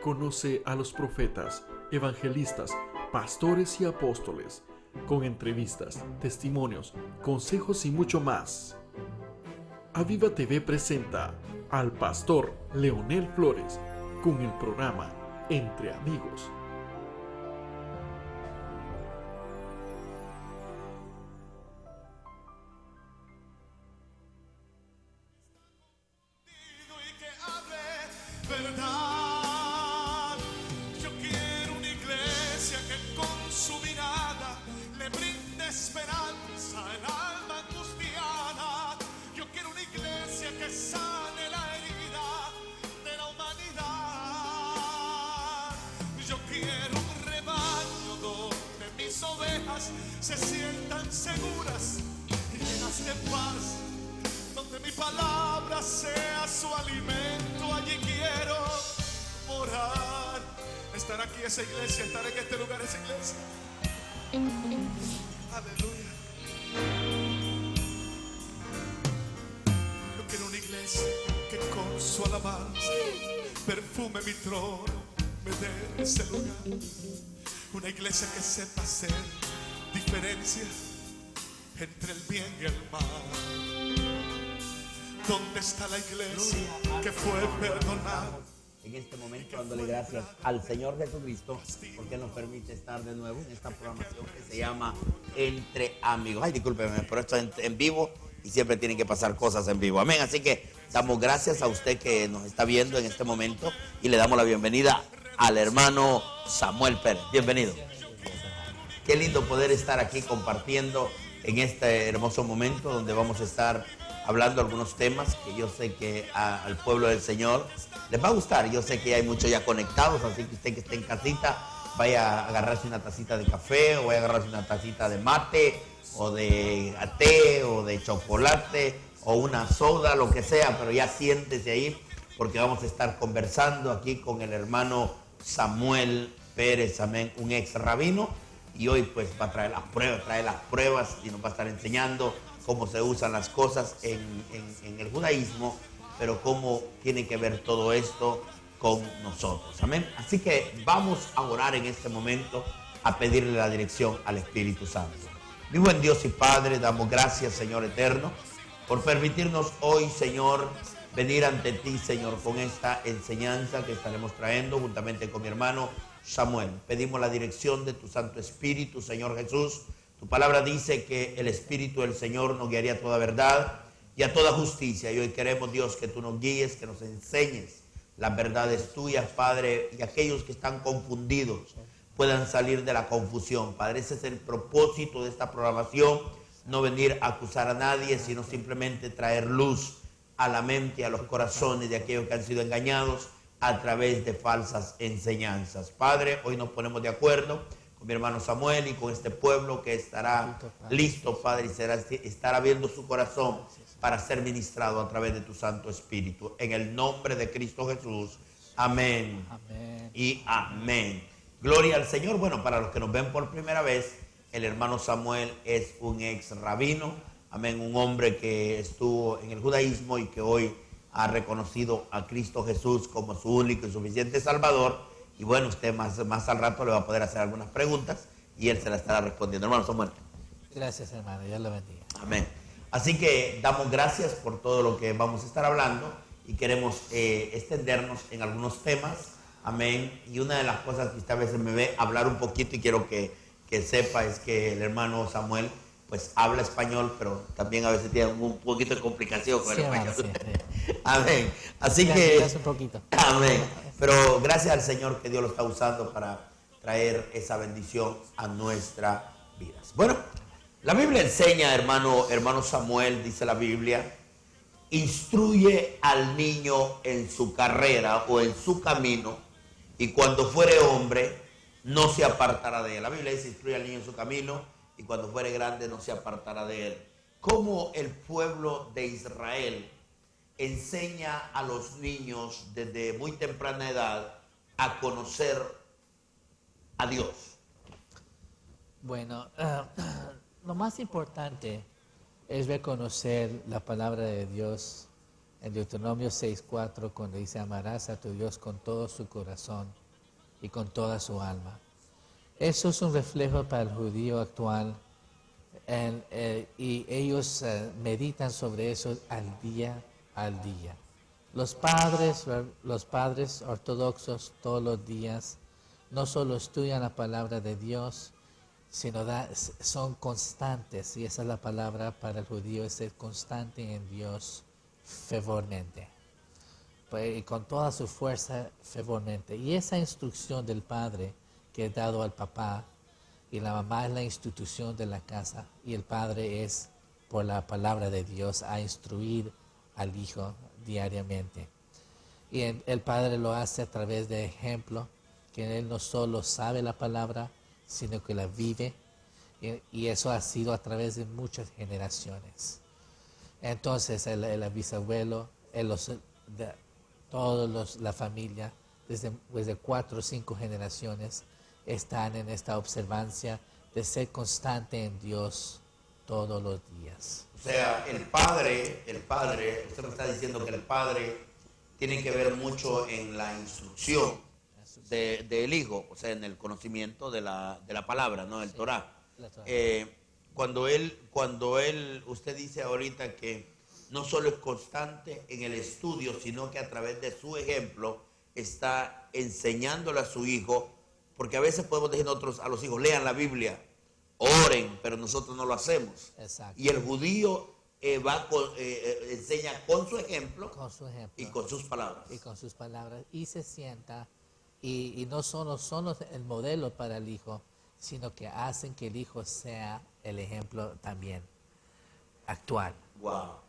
Conoce a los profetas, evangelistas, pastores y apóstoles, con entrevistas, testimonios, consejos y mucho más. Aviva TV presenta al pastor Leonel Flores con el programa Entre Amigos. Se sientan seguras y llenas de paz, donde mi palabra sea su alimento. Allí quiero morar. Estar aquí esa iglesia, estar en este lugar esa iglesia. Aleluya. Yo quiero una iglesia que con su alabanza perfume mi trono, me dé ese lugar. Una iglesia que sepa hacer diferencia entre el bien y el mal. ¿Dónde está la iglesia que fue perdonada? En este momento dándole gracias al Señor Jesucristo porque nos permite estar de nuevo en esta programación que se llama Entre Amigos. Ay, discúlpeme, pero esto es en vivo y siempre tienen que pasar cosas en vivo. Amén. Así que damos gracias a usted que nos está viendo en este momento y le damos la bienvenida al hermano Samuel Pérez. Bienvenido. Qué lindo poder estar aquí compartiendo en este hermoso momento donde vamos a estar hablando algunos temas que yo sé que al pueblo del Señor les va a gustar. Yo sé que hay muchos ya conectados, así que usted que esté en casita vaya a agarrarse una tacita de café o vaya a agarrarse una tacita de mate o de té o de chocolate o una soda, lo que sea, pero ya siéntese ahí porque vamos a estar conversando aquí con el hermano Samuel Pérez, amén, un ex rabino. Y hoy pues va a traer las pruebas y nos va a estar enseñando cómo se usan las cosas en el judaísmo, pero cómo tiene que ver todo esto con nosotros. Amén. Así que vamos a orar en este momento a pedirle la dirección al Espíritu Santo. Mi buen Dios y Padre, damos gracias, Señor eterno, por permitirnos hoy, Señor, venir ante ti, Señor, con esta enseñanza que estaremos trayendo juntamente con mi hermano Samuel. Pedimos la dirección de tu Santo Espíritu, Señor Jesús. Tu palabra dice que el Espíritu del Señor nos guiaría a toda verdad y a toda justicia. Y hoy queremos, Dios, que tú nos guíes, que nos enseñes las verdades tuyas, Padre, y aquellos que están confundidos puedan salir de la confusión. Padre, ese es el propósito de esta programación, no venir a acusar a nadie, sino simplemente traer luz a la mente y a los corazones de aquellos que han sido engañados a través de falsas enseñanzas. Padre, hoy nos ponemos de acuerdo con mi hermano Samuel y con este pueblo que estará listo, Padre, y estará viendo su corazón para ser ministrado a través de tu Santo Espíritu. En el nombre de Cristo Jesús. Amén. Amén. Y amén. Gloria al Señor. Bueno, para los que nos ven por primera vez, el hermano Samuel es un ex rabino. Amén. Un hombre que estuvo en el judaísmo y que hoy ha reconocido a Cristo Jesús como su único y suficiente Salvador. Y bueno, usted más al rato le va a poder hacer algunas preguntas y él se las estará respondiendo. Hermano Samuel. Gracias, hermano. Dios lo bendiga. Amén. Así que damos gracias por todo lo que vamos a estar hablando y queremos extendernos en algunos temas. Amén. Y una de las cosas que usted a veces me ve hablar un poquito y quiero que sepa es que el hermano Samuel pues habla español, pero también a veces tiene un poquito de complicación con el español. Sí. Amén. Así que, un poquito. amén. Pero gracias al Señor que Dios lo está usando para traer esa bendición a nuestras vidas. Bueno, la Biblia enseña, hermano Samuel, dice la Biblia, instruye al niño en su carrera o en su camino, y cuando fuere hombre no se apartará de él. La Biblia dice, instruye al niño en su camino, y cuando fuere grande no se apartará de él. ¿Cómo el pueblo de Israel enseña a los niños desde muy temprana edad a conocer a Dios? Bueno, lo más importante es reconocer la palabra de Dios En Deuteronomio 6:4, cuando dice, amarás a tu Dios con todo su corazón y con toda su alma. Eso es un reflejo para el judío actual y ellos meditan sobre eso al día. Los padres ortodoxos todos los días no solo estudian la palabra de Dios, sino son constantes, y esa es la palabra para el judío, es ser constante en Dios fervormente, y con toda su fuerza fervormente. Y esa instrucción del padre que es dado al papá, y la mamá es la institución de la casa, y el padre es por la palabra de Dios a instruir al hijo diariamente. Y el padre lo hace a través de ejemplo, que él no solo sabe la palabra, sino que la vive, y eso ha sido a través de muchas generaciones. Entonces el bisabuelo, la familia, desde 4 o 5 generaciones, están en esta observancia de ser constante en Dios todos los días. O sea, el padre, usted me está diciendo que el padre tiene que ver mucho en la instrucción del hijo, o sea, en el conocimiento de la palabra, ¿no? El Torah. Cuando él, usted dice ahorita que no solo es constante en el estudio, sino que a través de su ejemplo está enseñándole a su hijo, porque a veces podemos decir nosotros a los hijos, lean la Biblia, oren, pero nosotros no lo hacemos. Exacto. Y el judío enseña con su ejemplo y con sus palabras. Y se sienta, y no solo son el modelo para el hijo, sino que hacen que el hijo sea el ejemplo también actual. Wow. O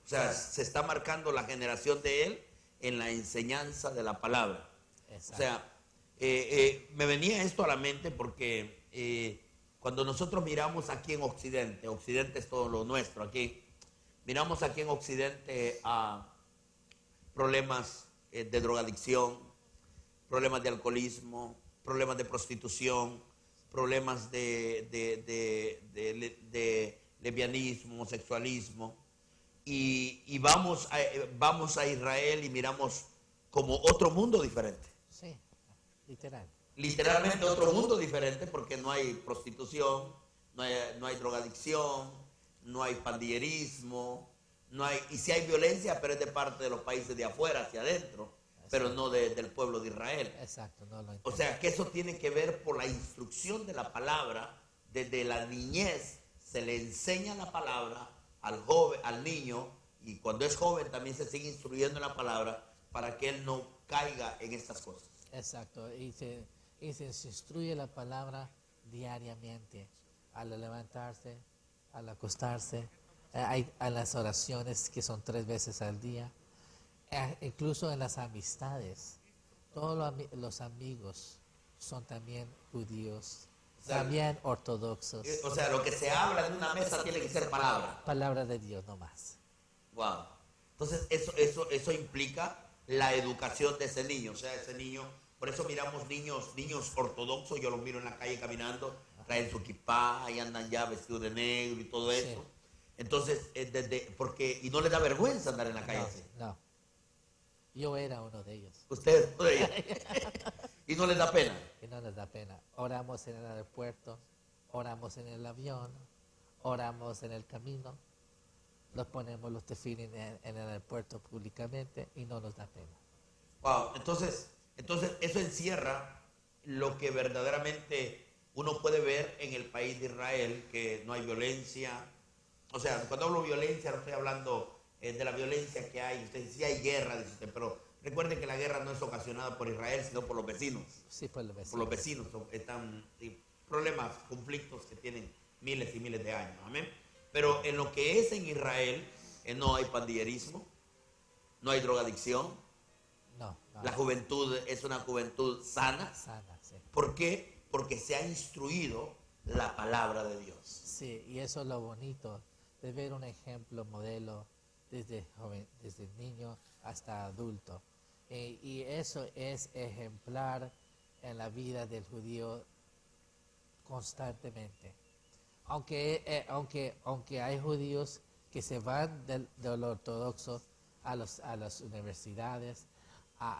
sea, se está marcando la generación de él en la enseñanza de la palabra. Exacto. O sea, me venía esto a la mente porque cuando nosotros miramos aquí en Occidente es todo lo nuestro aquí, miramos aquí en Occidente a problemas de drogadicción, problemas de alcoholismo, problemas de prostitución, problemas de lesbianismo, homosexualismo, y vamos a Israel y miramos como otro mundo diferente. Sí, literal. Literalmente otro mundo diferente, porque no hay prostitución, no hay drogadicción, no hay pandillerismo, y sí hay violencia, pero es de parte de los países de afuera hacia adentro, pero no del pueblo de Israel. Exacto, no lo entiendo. O sea, que eso tiene que ver por la instrucción de la palabra. Desde la niñez se le enseña la palabra al joven, al niño, y cuando es joven también se sigue instruyendo en la palabra para que él no caiga en estas cosas. Exacto, y se instruye la palabra diariamente, al levantarse, al acostarse, hay a las oraciones que son 3 veces al día, incluso en las amistades. Todos los amigos son también judíos, también ortodoxos. O sea, lo que se habla en una mesa tiene que ser palabra. Palabra de Dios, no más. Wow. Entonces, eso implica la educación de ese niño. O sea, ese niño, por eso miramos niños ortodoxos, yo los miro en la calle caminando, traen su kipá y andan ya vestidos de negro y todo eso. Sí. Entonces, y no les da vergüenza andar en la calle así. No. Yo era uno de ellos. Usted, y no les da pena. Y no les da pena. Oramos en el aeropuerto, oramos en el avión, oramos en el camino, los ponemos los tefilín en el aeropuerto públicamente y no nos da pena. Wow, entonces eso encierra lo que verdaderamente uno puede ver en el país de Israel, que no hay violencia. O sea, cuando hablo violencia no estoy hablando de la violencia que hay. Usted dice, sí hay guerra, dice usted, pero recuerden que la guerra no es ocasionada por Israel, sino por los vecinos. Sí, por los vecinos. Por los vecinos. Están problemas, conflictos que tienen miles y miles de años. Amén. Pero en lo que es en Israel, no hay pandillerismo, no hay drogadicción. No. La juventud es una juventud sana. Sana, sí. ¿Por qué? Porque se ha instruido la palabra de Dios. Sí, y eso es lo bonito, de ver un ejemplo, modelo, desde niño hasta adulto. Y eso es ejemplar en la vida del judío constantemente. Aunque hay judíos que se van del ortodoxo a las universidades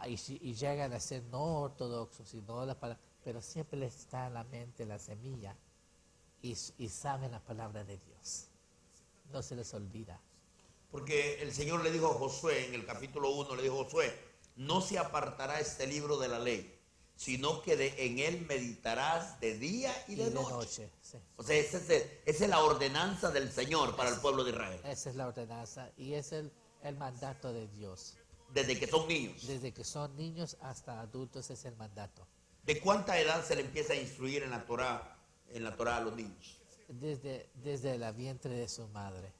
y llegan a ser no ortodoxos, pero siempre les está en la mente la semilla y saben la palabra de Dios. No se les olvida. Porque el Señor le dijo a Josué, en el capítulo 1, le dijo: Josué, no se apartará este libro de la ley, sino que en él meditarás de día y de noche. Sí. O sea, esa es la ordenanza del Señor para el pueblo de Israel. Esa es la ordenanza y es el mandato de Dios. Desde que son niños. Desde que son niños hasta adultos es el mandato. ¿De cuánta edad se le empieza a instruir en la Torá a los niños? Desde el vientre de su madre.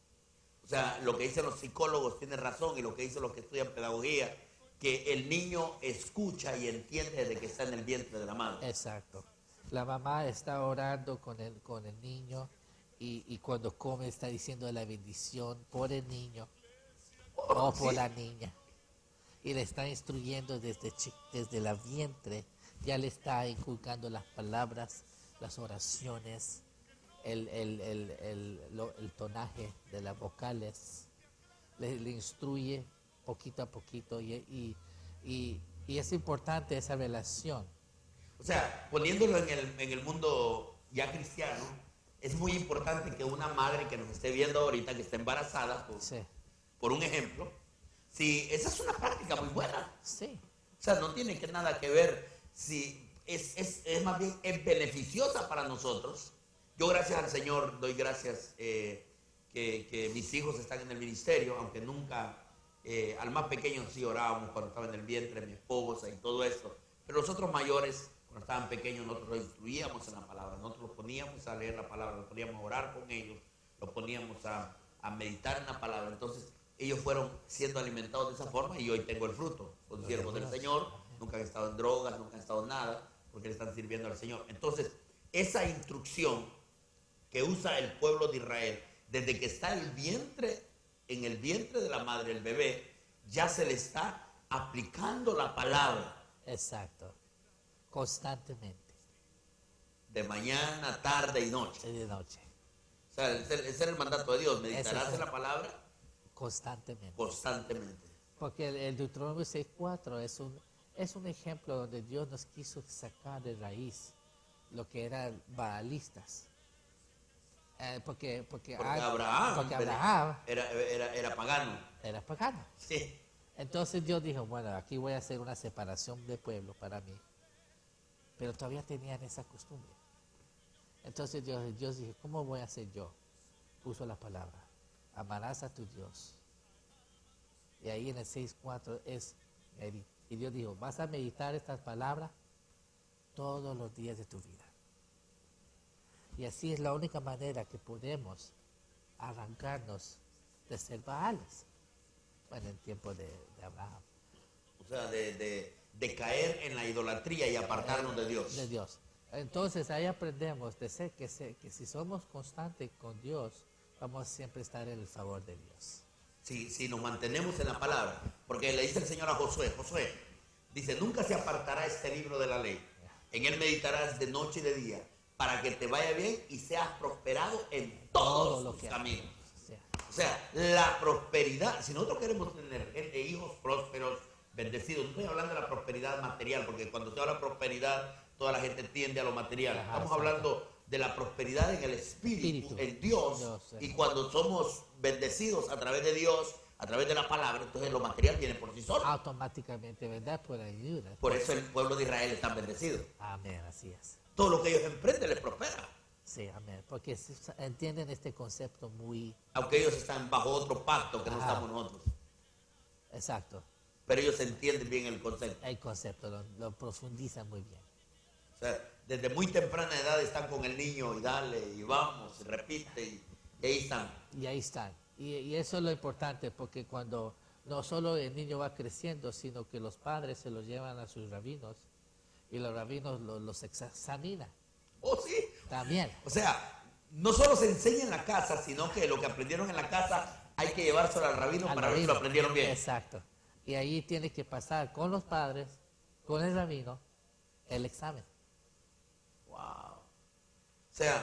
O sea, lo que dicen los psicólogos tiene razón, y lo que dicen los que estudian pedagogía, que el niño escucha y entiende desde que está en el vientre de la madre. Exacto. La mamá está orando con el niño y cuando come está diciendo la bendición por el niño o por la niña. Y le está instruyendo desde la vientre, ya le está inculcando las palabras, las oraciones, el tonaje de las vocales. Le instruye poquito a poquito y es importante esa relación. O sea, poniéndolo en el mundo ya cristiano, es muy importante que una madre que nos esté viendo ahorita, que esté embarazada, por un ejemplo, si esa es una práctica muy buena. Sí. O sea, no tiene nada que ver si es más bien es beneficiosa para nosotros. Yo, gracias al Señor, doy gracias que mis hijos están en el ministerio, aunque nunca, al más pequeño sí orábamos cuando estaba en el vientre, mi esposa y todo esto. Pero los otros mayores, cuando estaban pequeños, nosotros los instruíamos en la palabra, nosotros los poníamos a leer la palabra, los poníamos a orar con ellos, los poníamos a meditar en la palabra. Entonces, ellos fueron siendo alimentados de esa forma y hoy tengo el fruto. Son siervos del Señor, nunca han estado en drogas, nunca han estado en nada, porque le están sirviendo al Señor. Entonces, esa instrucción que usa el pueblo de Israel, desde que está en el vientre de la madre, el bebé, ya se le está aplicando la palabra. Exacto. Constantemente. De mañana, tarde y noche. De noche. O sea, ese era el mandato de Dios. Meditarás en la palabra constantemente. Porque el Deuteronomio 6:4 es un ejemplo donde Dios nos quiso sacar de raíz lo que eran baalistas. Porque Abraham era pagano. Era pagano. Sí. Entonces Dios dijo, bueno, aquí voy a hacer una separación de pueblo para mí. Pero todavía tenían esa costumbre. Entonces Dios dijo, ¿cómo voy a hacer yo? Puso la palabra, amarás a tu Dios. Y ahí en el 6:4 y Dios dijo, vas a meditar estas palabras todos los días de tu vida. Y así es la única manera que podemos arrancarnos de ser baales. Bueno, en tiempo de Abraham. O sea, de caer en la idolatría y apartarnos de Dios. De Dios. Entonces ahí aprendemos de ser que si somos constantes con Dios, vamos a siempre estar en el favor de Dios. Si nos mantenemos en la palabra. Porque le dice el Señor a Josué, dice, nunca se apartará este libro de la ley. En él meditarás de noche y de día, para que te vaya bien y seas prosperado en todos tus caminos. O sea, la prosperidad, si nosotros queremos tener hijos prósperos, bendecidos, no estoy hablando de la prosperidad material, porque cuando se habla de prosperidad, toda la gente tiende a lo material. Estamos hablando de la prosperidad en el espíritu, en Dios. Y cuando somos bendecidos a través de Dios, a través de la palabra, entonces lo material viene por sí solo. Automáticamente, ¿verdad? Por ayuda. Por eso el pueblo de Israel está bendecido. Amén, así es. Todo lo que ellos emprenden les prospera. Sí, amén. Porque entienden este concepto muy... Aunque ellos están bajo otro pacto que no estamos nosotros. Exacto. Pero ellos entienden bien el concepto. El concepto, lo profundizan muy bien. O sea, desde muy temprana edad están con el niño y dale, y vamos, y repite, y ahí están. Y ahí están. Y eso es lo importante, porque cuando no solo el niño va creciendo, sino que los padres se lo llevan a sus rabinos, y los rabinos los examinan. ¿Oh, sí? También. O sea, no solo se enseña en la casa, sino que lo que aprendieron en la casa hay que llevárselo al rabino para ver si lo aprendieron bien. Exacto. Y ahí tiene que pasar con los padres, con el rabino, el examen. Wow. O sea,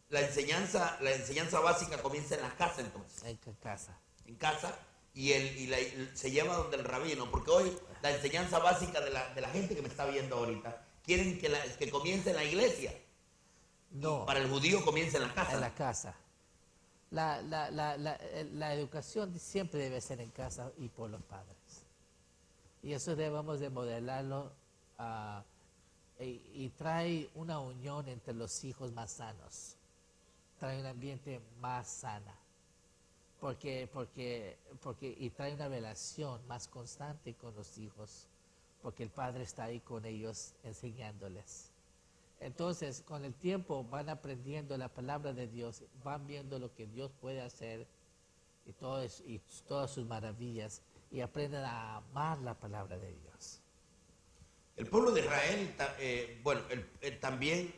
la enseñanza básica comienza en la casa entonces. En casa. En casa. se lleva donde el rabino, porque hoy la enseñanza básica de la gente que me está viendo ahorita, quieren que comience en la iglesia. No. Para el judío comienza en la casa. En la casa. La educación siempre debe ser en casa y por los padres. Y eso debemos de modelarlo y trae una unión entre los hijos más sanos. Trae un ambiente más sana. Y trae una relación más constante con los hijos. Porque el padre está ahí con ellos enseñándoles. Entonces, con el tiempo van aprendiendo la palabra de Dios, van viendo lo que Dios puede hacer y todas sus maravillas, y aprenden a amar la palabra de Dios. El pueblo de Israel, también,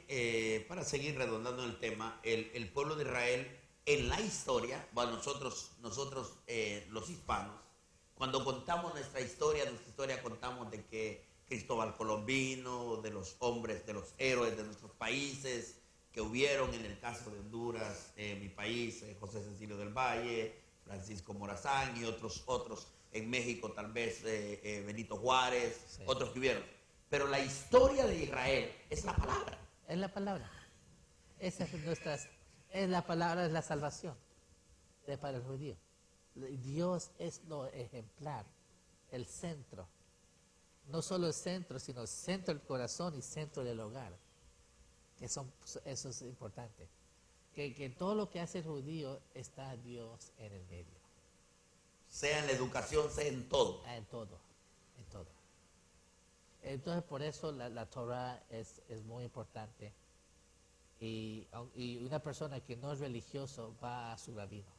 para seguir redondando el tema, el pueblo de Israel en la historia, nosotros los hispanos, cuando contamos nuestra historia contamos de que Cristóbal Colón vino, de los hombres, de los héroes de nuestros países que hubieron, en el caso de Honduras, mi país, José Cecilio del Valle, Francisco Morazán y otros, en México tal vez Benito Juárez, sí. Otros que hubieron. Pero la historia de Israel es la palabra. Es la palabra. La palabra es la salvación para el judío. Dios es lo ejemplar, el centro. No solo el centro, sino el centro del corazón y centro del hogar. Eso es importante. Que todo lo que hace el judío está Dios en el medio. Sea en la educación, sea en todo. En todo. Entonces, por eso la Torah es muy importante. Y una persona que no es religioso va a su rabino.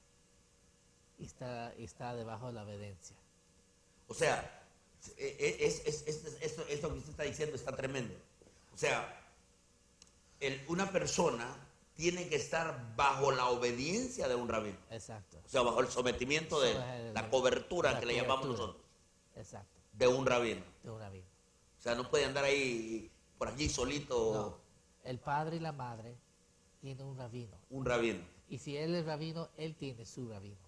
Y está debajo de la obediencia. O sea, esto que usted está diciendo está tremendo. O sea, una persona tiene que estar bajo la obediencia de un rabino. Exacto. O sea, bajo el sometimiento de la cobertura que le llamamos nosotros. Exacto. De un rabino. De un rabino. O sea, no puede andar ahí por allí solito. No. El padre y la madre tienen un rabino. Un rabino. Y si él es rabino, él tiene su rabino.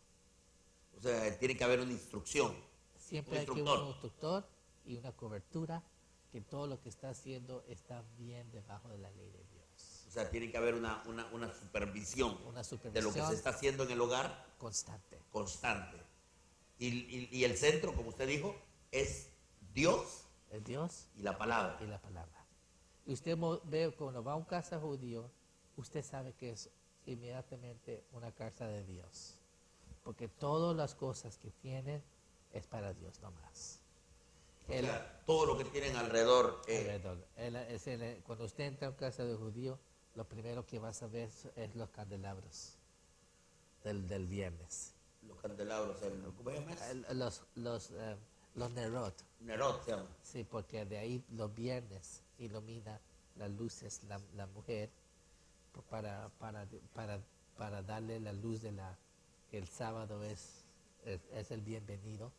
O sea, tiene que haber una instrucción. Siempre hay que haber un instructor y una cobertura, que todo lo que está haciendo está bien debajo de la ley de Dios. O sea, tiene que haber una supervisión, de lo que se está haciendo en el hogar. Constante. Y el centro, como usted dijo, es Dios. Es Dios. Y la palabra. Y usted ve cuando va a una casa judío, usted sabe que es inmediatamente una casa de Dios. Porque todas las cosas que tienen es para Dios nomás. Todo lo que tienen alrededor. Cuando usted entra a una casa de judío, lo primero que vas a ver es los candelabros del viernes. Los candelabros, ¿cómo se llama? Los nerot. Nerot se llama. Sí, porque de ahí los viernes ilumina las luces la mujer para darle la luz que el sábado es el bienvenido.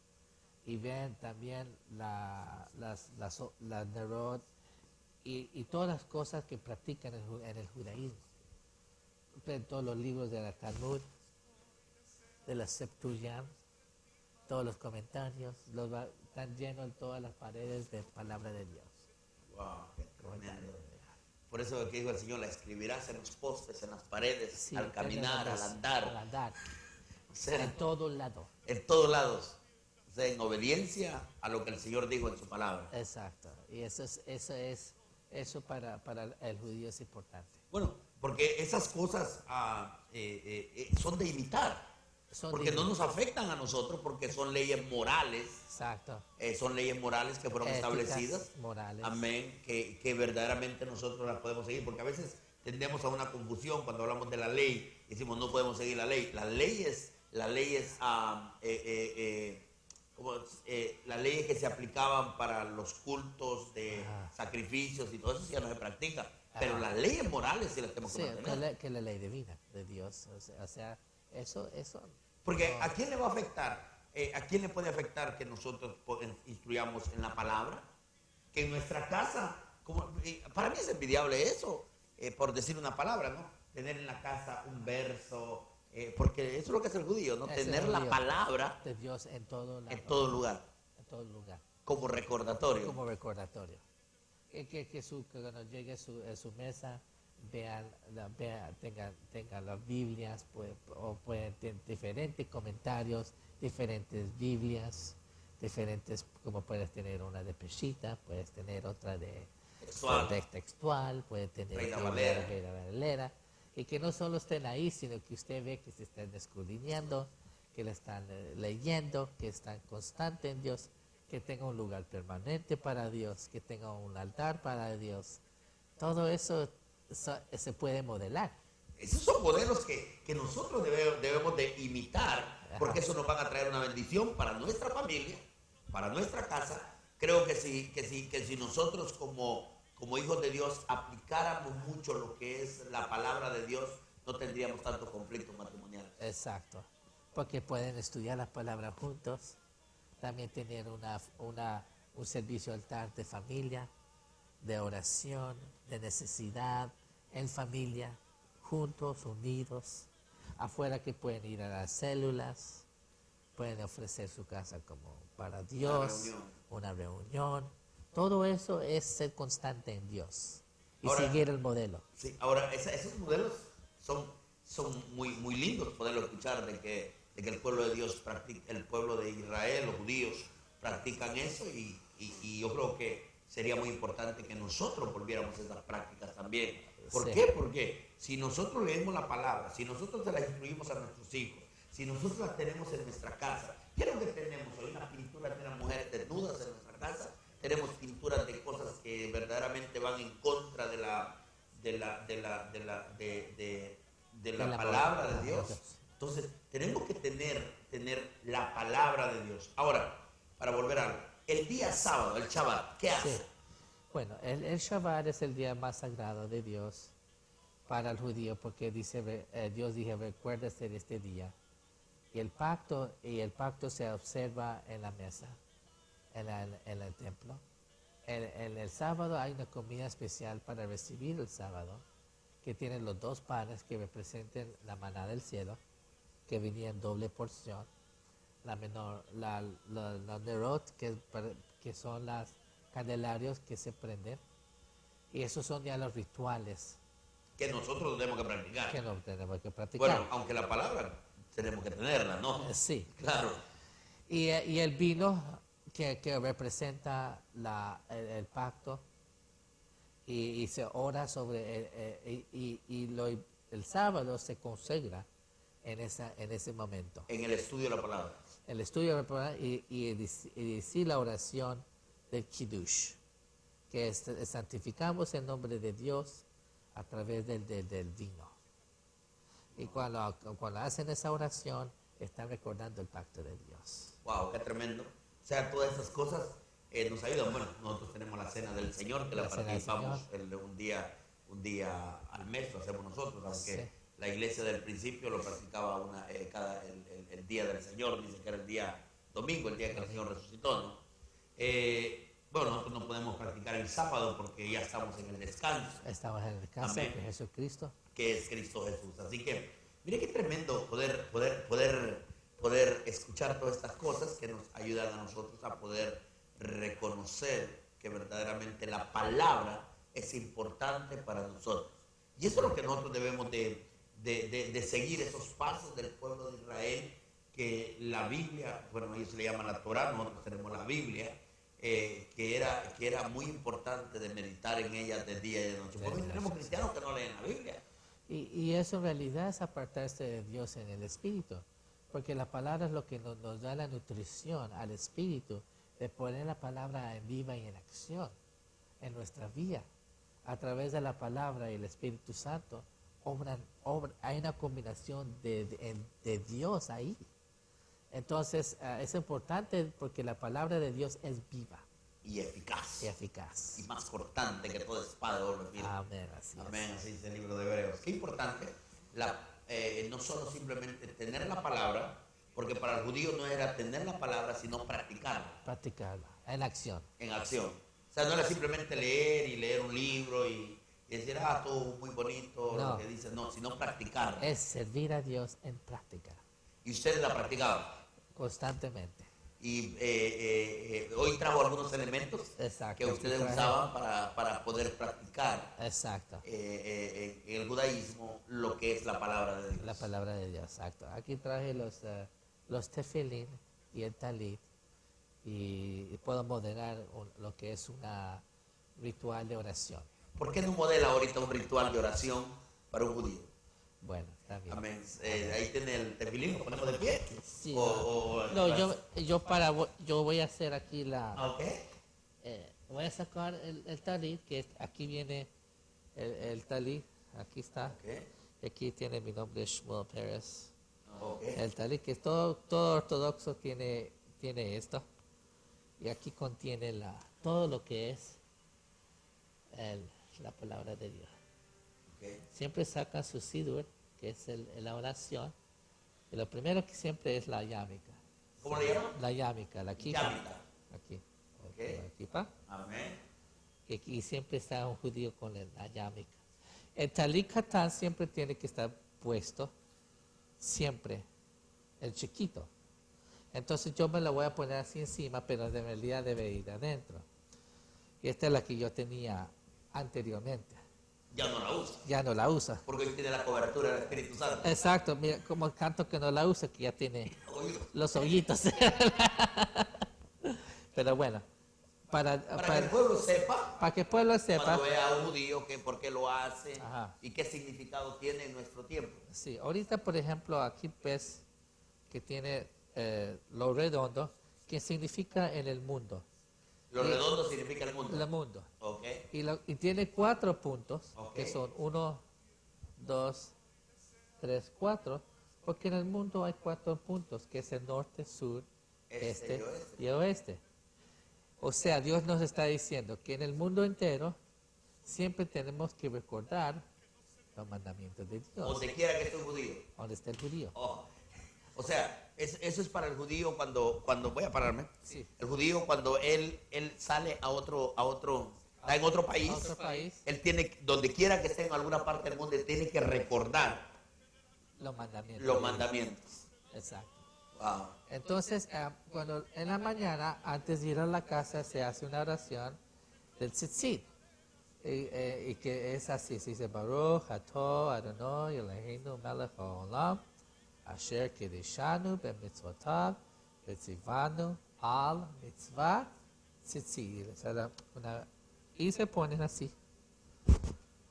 Y ven también las nerot y todas las cosas que practican en el judaísmo. Ven todos los libros de la Talmud, de la Septuagint, todos los comentarios, están llenos en todas las paredes de palabra de Dios. Wow, qué tremendo. Por eso que dijo el Señor, la escribirás en los postes, en las paredes, sí, al caminar, al andar. O sea, en todos lados. En todos lados. O sea, en obediencia a lo que el Señor dijo en su palabra. Exacto. Y eso para el judío es importante. Bueno, porque esas cosas son de imitar. Porque no nos afectan a nosotros, porque son leyes morales. Exacto. Son leyes morales que fueron establecidas. Morales. Amén. Que verdaderamente nosotros las podemos seguir. Porque a veces tendemos a una confusión cuando hablamos de la ley. Decimos, no podemos seguir la ley. Las leyes que se aplicaban para los cultos de sacrificios y todo eso ya no se practica. Pero las leyes morales sí las tenemos que mantener. Que la ley divina de Dios. O sea, eso. Porque ¿a quién le va a afectar? ¿A quién le puede afectar que nosotros instruyamos en la palabra? Que en nuestra casa, para mí es envidiable eso, por decir una palabra, ¿no? Tener en la casa un verso, porque eso es lo que hace el judío, ¿no? Es el Tener la judío. palabra De Dios en todo lado, en todo lugar, en todo lugar, como recordatorio. como recordatorio. Que cuando llegue a su mesa tengan las Biblias, o pueden tener diferentes comentarios, diferentes Biblias, diferentes, como puedes tener una de Peshitta, puedes tener otra de textual, puedes tener Reina otra Valera. de Reina Valera, y que no solo estén ahí, sino que usted ve que se están escudriñando, que la están leyendo, que están constantes en Dios, que tenga un lugar permanente para Dios, que tenga un altar para Dios. Todo eso se puede modelar. Esos son modelos que nosotros debemos de imitar, porque eso nos van a traer una bendición para nuestra familia, para nuestra casa. Creo que si nosotros como hijos de Dios aplicáramos mucho lo que es la palabra de Dios, no tendríamos tantos conflictos matrimoniales. Exacto. Porque pueden estudiar las palabras juntos, también tener un servicio altar de familia, de oración, de necesidad, en familia, juntos, unidos, afuera que pueden ir a las células, pueden ofrecer su casa como para Dios, una reunión. Todo eso es ser constante en Dios y Ahora, seguir el modelo. Sí, ahora esos modelos son muy lindos poderlo escuchar de que el pueblo de Dios practica, el pueblo de Israel, los judíos practican eso y yo creo que sería muy importante que nosotros volviéramos a esas prácticas también. ¿Por Sí. qué? Porque si nosotros leemos la palabra, si nosotros se la instruimos a nuestros hijos, si nosotros la tenemos en nuestra casa, ¿qué es lo que tenemos hoy? Una pintura de las mujeres desnudas en nuestra casa, tenemos pinturas de cosas que verdaderamente van en contra de la palabra de Dios. Entonces, tenemos que tener la palabra de Dios. Ahora, para volver a algo, el día sábado, el Shabbat, ¿qué hace? Sí. Bueno, el Shabbat es el día más sagrado de Dios para el judío, porque Dios dice, recuérdese de este día. Y el pacto se observa en la mesa, en el templo. En el sábado hay una comida especial para recibir el sábado, que tiene los dos panes que representen la maná del cielo, que venía en doble porción, la nerot, que son las candelarios que se prenden, y esos son ya los rituales Que nosotros tenemos que practicar. que no tenemos que practicar. Bueno, aunque la palabra tenemos que tenerla, ¿no? Sí. Claro. Y el vino que representa el pacto, y se ora sobre el sábado se consagra en ese momento. En el estudio de la palabra. El estudio de la palabra y decir la oración del Kiddush, que santificamos el nombre de Dios a través del vino. Y cuando hacen esa oración, están recordando el pacto de Dios. Wow, qué tremendo. O sea, todas esas cosas nos ayudan. Bueno, nosotros tenemos la cena del Señor, que la Cena del participamos Señor. un día al mes, lo hacemos nosotros, aunque Sí. la iglesia del principio lo practicaba el día del Señor, dice que era el día domingo, el día que el Señor resucitó, ¿no? Bueno, nosotros no podemos practicar el sábado porque ya estamos en el descanso, Estamos en el casa Amén. de Jesucristo. que es Cristo Jesús. Así que, mire qué tremendo poder escuchar todas estas cosas que nos ayudan a nosotros a poder reconocer que verdaderamente la palabra es importante para nosotros. Y eso es lo que nosotros debemos de seguir, esos pasos del pueblo de Israel, que la Biblia, bueno, ellos le llaman la Torá, nosotros tenemos la Biblia, que era muy importante de meditar en ella de día y de noche. Porque hoy tenemos cristianos que no leen la Biblia. Y eso en realidad es apartarse de Dios en el espíritu, porque la palabra es lo que nos da la nutrición al espíritu, de poner la palabra en viva y en acción en nuestra vida. A través de la palabra y el Espíritu Santo, hay una combinación de Dios ahí. Entonces es importante porque la palabra de Dios es viva Y eficaz. y eficaz. Y más cortante que toda espada de doble filo. Amén, así Amén, así dice el libro de Hebreos. Qué importante, no solo simplemente tener la palabra, porque para el judío no era tener la palabra, sino practicarla Practicarla en acción. en acción. O sea, no era simplemente leer un libro y Y decir, tú muy bonito, No. lo que dices, no, sino practicar. Es servir a Dios en práctica, Y ustedes la practicaban. constantemente. Y hoy trajo algunos elementos Exacto. que ustedes Traje- usaban para poder practicar Exacto. en el judaísmo lo que es la palabra de Dios. La palabra de Dios, exacto. Aquí traje los tefilín y el talit y puedo modelar lo que es una ritual de oración. ¿Por qué no modela ahorita un ritual de oración para un judío? Bueno, está bien. Amén. Ahí tiene el tefilín, lo ponemos de pie. Sí, O- no, yo voy a hacer aquí Ok. voy a sacar el talit, que aquí viene el talit, aquí está. Ok. Aquí tiene mi nombre, Shmuel Pérez. Ok. El talit, que todo ortodoxo tiene esto. Y aquí contiene todo lo que es la palabra de Dios. Ok. Siempre sacan su sidur, que es la oración. Y lo primero que siempre es la yámica. ¿Cómo le llaman? La yámica, la kipa. Yámica. Aquí. Ok. La kipa. Amén. Y siempre está un judío con la yámica. El talit katán siempre tiene que estar puesto, siempre, el chiquito. Entonces yo me lo voy a poner así encima, pero en realidad debe ir adentro. Y esta es la que yo tenía anteriormente. Ya no la usa. Ya no la usa. Porque hoy tiene la cobertura del Espíritu Santo. Exacto, mira como canto que no la usa, que ya tiene Oído. los hoyitos. Pero bueno, Para que el pueblo sepa, para que el pueblo sepa, cuando vea a un judío, que por qué lo hace Ajá. y qué significado tiene en nuestro tiempo. sí, ahorita por ejemplo aquí ves que tiene lo redondo, que significa en el mundo. Lo redondo significa el mundo. El mundo. Ok. Y tiene 4 puntos, Ok. que son 1, 2, 3, 4, porque en el mundo hay 4 puntos, que es el norte, sur, este y oeste. O sea, Dios nos está diciendo que en el mundo entero siempre tenemos que recordar los mandamientos de Dios. Donde quiera que esté un judío. ¿Dónde está el judío? Oh. O sea, eso es para el judío cuando voy a pararme. Sí. El judío cuando él sale está en otro país. A otro país, Él tiene, donde quiera que esté en alguna parte del mundo, él tiene que recordar los mandamientos. los de Dios. mandamientos. Exacto. Wow. Entonces, cuando en la mañana, antes de ir a la casa, se hace una oración del tzitzit. Y que es así, se dice Baruch Atah Adonai Eloheinu melech haolam asher kideshanu b'mitzvotav v'tzivanu al mitzvah tzitzit. Y se ponen así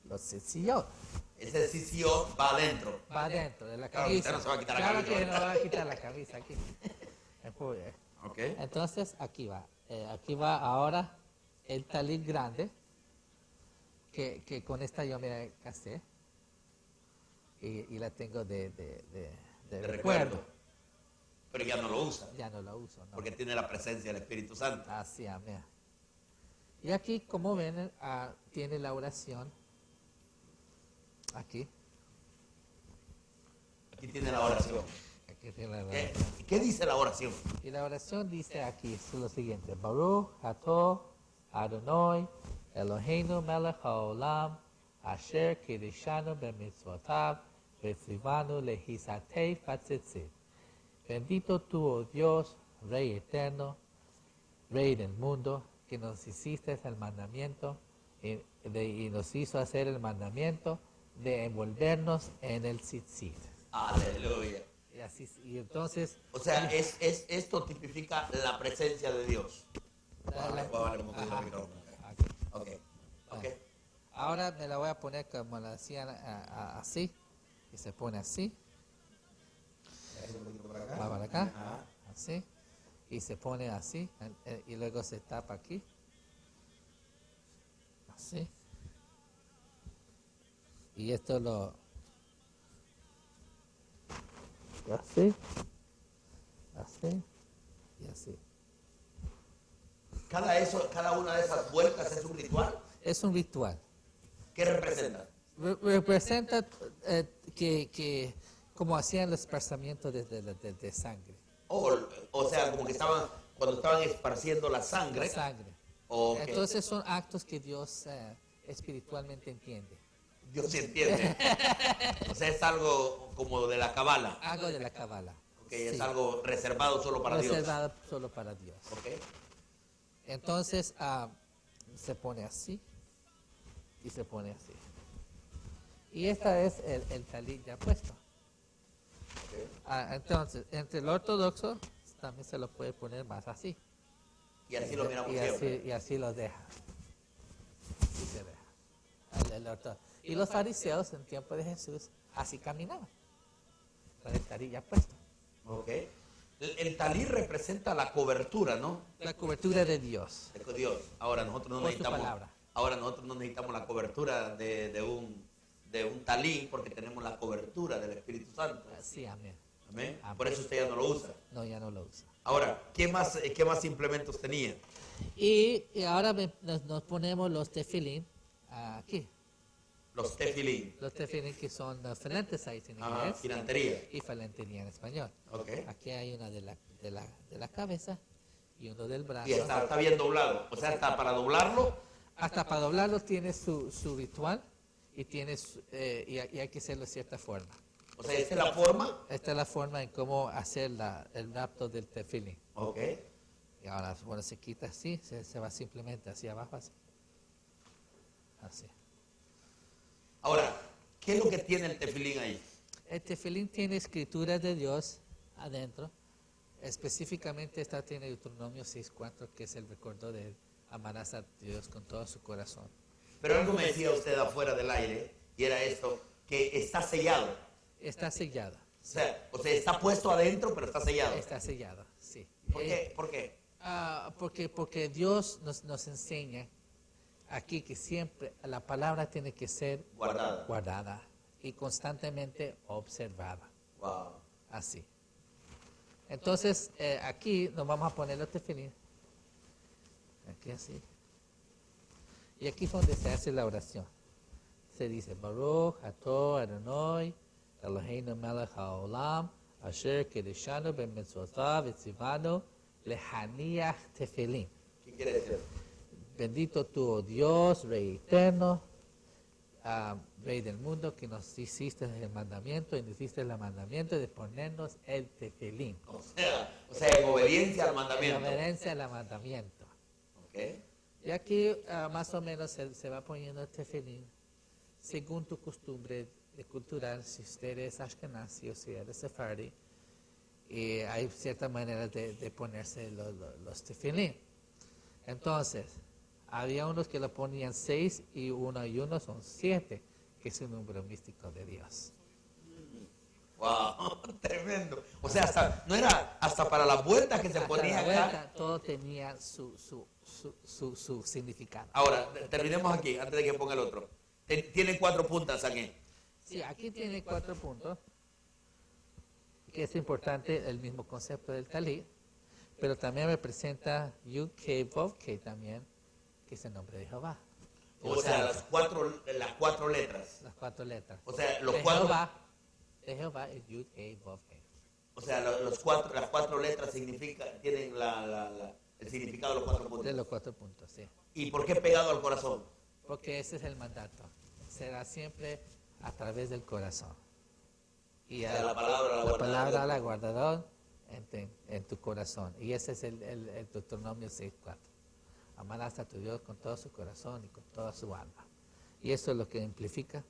los tzitziyot. Ese sitio va adentro. Va adentro de la Claro, camisa. usted no se va a quitar la Claro camisa. que no va a quitar la camisa aquí. Ok. Entonces, aquí va. Aquí va ahora el talit grande, que con esta yo me casé. Y la tengo de De recuerdo. Pero ya no lo usa. Ya no la uso, ¿no? Porque tiene la presencia del Espíritu Santo. Así, amén. Y aquí, como ven, tiene la oración. Aquí. Aquí tiene la oración. Aquí tiene la ¿Qué, oración. qué dice la oración? Y la oración dice aquí, es lo siguiente. Baruch Atah Adonai Eloheinu melech haolam asher kideshanu b'mitzvotav v'tzivanu lehisatei batzitzit. Bendito tú, oh Dios, Rey eterno, Rey del mundo, que nos hiciste el mandamiento y nos hizo hacer el mandamiento de envolvernos en el tzitzit. Aleluya. Y entonces... O sea, esto tipifica la presencia de Dios. Ajá. Ok. Ok. Ahora me la voy a poner como la hacían así, y se pone así, va para acá, Ajá. así, y se pone así, y luego se tapa aquí, así, y esto así, así, y así. Cada una de esas vueltas es un ritual. Es un ritual. ¿Qué representa? Representa que como hacían los esparcimientos de sangre. O sea, como que cuando estaban esparciendo la sangre. La sangre. Ok. Entonces son actos que Dios espiritualmente entiende. Dios sí entiende. O sea, es algo como de la Kabbalah. Algo de la Kabbalah. Ok, es algo reservado solo para Dios. Reservado solo para Dios. Ok. Entonces se pone así y se pone así. Y este es el talit ya puesto. Entonces, entre el ortodoxo también se lo puede poner más así. Y así lo miramos siempre. Y así lo deja. Así se deja. El ortodoxo. Y los fariseos en tiempo de Jesús así caminaban. Con el talit ya puesto. Ok. El talit representa la cobertura, ¿no? La cobertura de Dios. De Dios. Ahora nosotros no Por su necesitamos. palabra. Ahora nosotros no necesitamos la cobertura de un talit porque tenemos la cobertura del Espíritu Santo. Sí, amén. Amén. Amén. Por eso usted ya no lo usa. No, ya no lo usa. Ahora, ¿qué más implementos tenía? Y ahora nos ponemos los tefilín aquí. Los tefilín. Los tefilín que son diferentes ahí en Ajá, inglés filantería. y filantería en español. Ok. Aquí hay una de la cabeza y uno del brazo. Y está bien doblado. O sea, está para doblarlo. Hasta para doblarlo tiene su ritual y y hay que hacerlo de cierta forma. O sea, esta es la forma. Esta es la forma en cómo hacer el rapto del tefilín. Ok. Y ahora, bueno, se quita así, se va simplemente hacia abajo así. Así. Ahora, ¿qué es lo que tiene el tefilín ahí? El tefilín tiene escrituras de Dios adentro. Específicamente esta tiene Deuteronomio 6:4, que es el recuerdo de amarás a Dios con todo su corazón. Pero algo me decía usted afuera del aire, y era esto, que está sellado. Está sellado. O sea, está puesto adentro, pero está sellado. Está sellado, sí. ¿Por qué? ¿Por qué? Porque Dios nos enseña aquí que siempre la palabra tiene que ser guardada y constantemente observada. Wow. Así. Entonces, aquí nos vamos a poner los tefilín. Aquí así. Y aquí es donde se hace la oración. Se dice, Baruch atah Adonai Eloheinu melech haolam asher kedeshanu b'mitzvotav v'tzivanu lehaniach tefilín. ¿Qué quiere decir? Bendito tú, oh Dios, Rey eterno, Rey del mundo, que nos hiciste el mandamiento y nos hiciste el mandamiento de ponernos el tefilín. O sea, en obediencia al En mandamiento. obediencia al mandamiento. Ok. Y aquí más o menos se va poniendo el tefilín según tu costumbre cultural, si usted es ashkenazi o si eres sefardí, y hay ciertas maneras de ponerse los tefilín. Entonces, había unos que lo ponían 6 y uno son 7, que es un número místico de Dios. Wow, tremendo. O sea, no era hasta para las vueltas que se Hasta ponía la acá. vuelta, todo tenía su significado. Ahora, terminemos aquí, antes de que ponga el otro. Tiene 4 puntas aquí. Sí, aquí tiene 4 puntos, que es importante el mismo concepto del talit, pero también representa Yud Kei Vav Kei también, que es el nombre de Jehová. O sea, las cuatro letras. Las 4 letras. O sea, los de 4. De Jehová es Yud Kei Vav Kei. O sea, las 4 letras tienen el significado de los 4 puntos. De los 4 puntos, sí. ¿Y por qué pegado al corazón? Porque ese es el mandato. Será siempre a través del corazón. Y O sea, la palabra la guardarás en tu corazón. Y ese es el Deuteronomio 6:4. Amarás a tu Dios con todo su corazón y con toda su alma. Y eso es lo que amplifica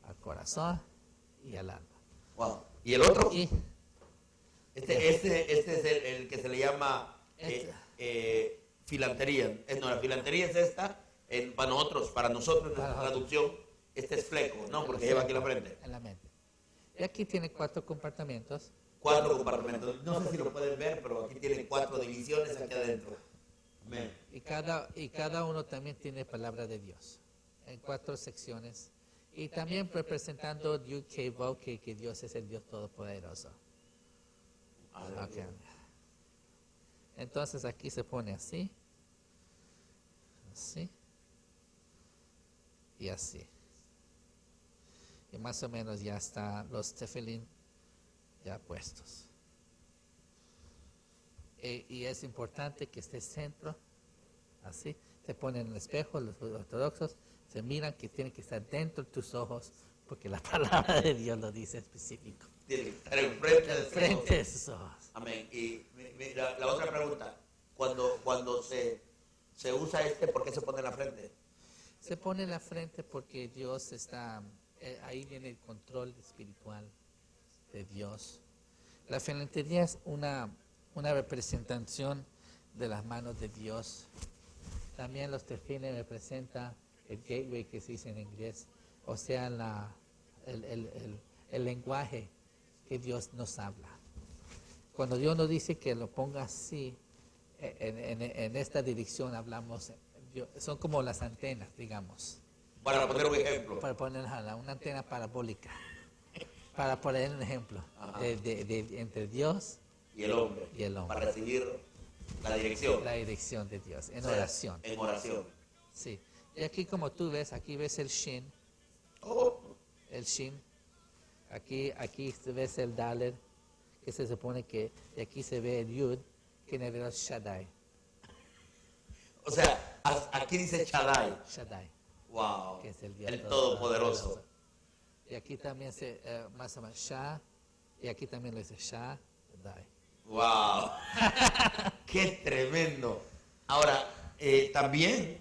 al corazón y al alma. Wow. ¿Y el otro? Y Este es el que se le llama filantería. No, la filantería es esta. Para nosotros, en nuestra traducción, este es fleco, ¿no? Porque lleva aquí la frente. En la mente. Y aquí tiene 4 compartimentos. 4 compartimentos. No sé si lo pueden ver, pero aquí tiene 4 divisiones aquí adentro. Amén. Y cada uno también tiene palabra de Dios. En 4 secciones. Y también representando Yud Kei Vav Kei, que Dios es el Dios Todopoderoso. Okay. Entonces aquí se pone así. Así. Y así. Y más o menos ya están los tefilín ya puestos. Y es importante que esté centro, así. se ponen en el espejo, los ortodoxos, se miran que tienen que estar dentro de tus ojos, porque la palabra de Dios lo dice específico. Tiene que estar enfrente de Frente de sus ojos. Amén. Y la otra pregunta, cuando se usa ¿por qué se pone en la frente? Se pone en la frente porque Dios está, ahí viene el control espiritual de Dios. La filantería es una representación de las manos de Dios. También los tefines representan el gateway que se dice en inglés, o sea, el lenguaje que Dios nos habla. Cuando Dios nos dice que lo ponga así, en esta dirección hablamos, son como las antenas, digamos. Para poner un ejemplo. Para poner una antena parabólica. Para poner un ejemplo entre Dios Y el hombre. Para recibir la dirección. La dirección de Dios, en O sea, oración. En oración. Sí. Y aquí como tú ves, aquí ves el Shin. Oh, El Shin. Aquí ves el Dalet, que se supone que, y aquí se ve el Yud, que en hebreo es Shaddai. o sea, aquí dice Shaddai. Shaddai, Wow. que es el Dios El Todopoderoso. Y aquí también se, más o menos, Shah, y aquí también lo dice Shaddai. Wow. Qué tremendo. Ahora, también,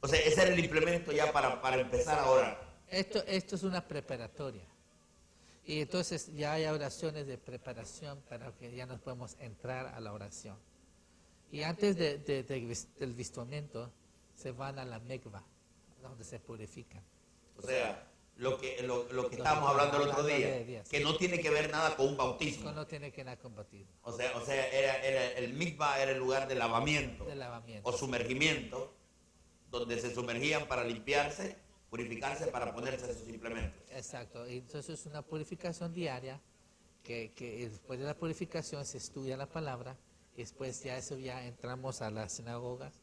o sea, ese era el implemento ya para empezar ahora. Esto es una preparatoria. Y entonces ya hay oraciones de preparación para que ya nos podemos entrar a la oración. Y antes del vistiamiento se van a la megva, donde se purifican. O sea, lo que estábamos hablando el otro día, que no tiene que ver nada con un bautismo. No tiene que nada con bautismo. O sea, era el mikvah era el lugar de lavamiento, De lavamiento. o sumergimiento, donde se sumergían para limpiarse, purificarse, para ponerse sus implementos. Exacto. Y entonces es una purificación diaria, que después de la purificación se estudia la palabra, y después ya entramos a las sinagogas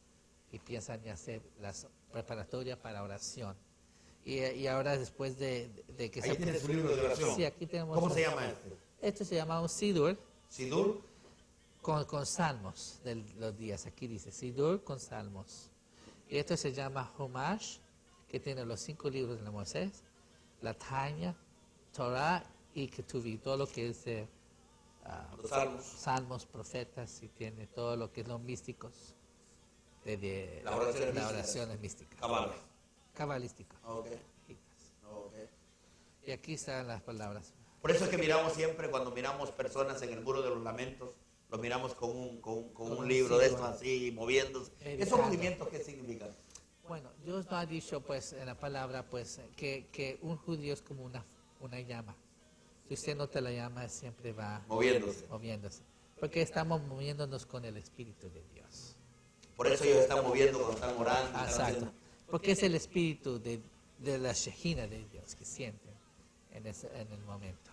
y empiezan a hacer las preparatorias para oración. Y ahora después de que Ahí tienes un libro de oración. Sí, aquí tenemos. ¿Cómo se llama este? Esto se llama un Sidur ¿Sidur? con salmos de los días. Aquí dice Sidur con salmos. Y esto se llama Humash, que tiene los 5 libros de la Moisés, la Tanya, Torah y Ketuvim, todo lo que es Los salmos. salmos, profetas, y tiene todo lo que es los místicos, de Las oraciones las místicas. oraciones místicas, Cabal. cabalísticas. Ok. Ok. Y aquí están las palabras. Por eso es que miramos siempre, cuando miramos personas en el muro de los lamentos, los miramos con un libro de estos así, moviéndose. ¿Esos movimientos qué significan? Bueno, Dios nos ha dicho pues en la palabra pues que un judío es como una llama. Si usted nota la llama siempre va moviéndose. Porque estamos moviéndonos con el Espíritu de Dios. Por eso ellos están moviendo cuando están orando. Están Exacto. haciendo- Porque es el Espíritu de la Shejina de Dios que sienten en el momento.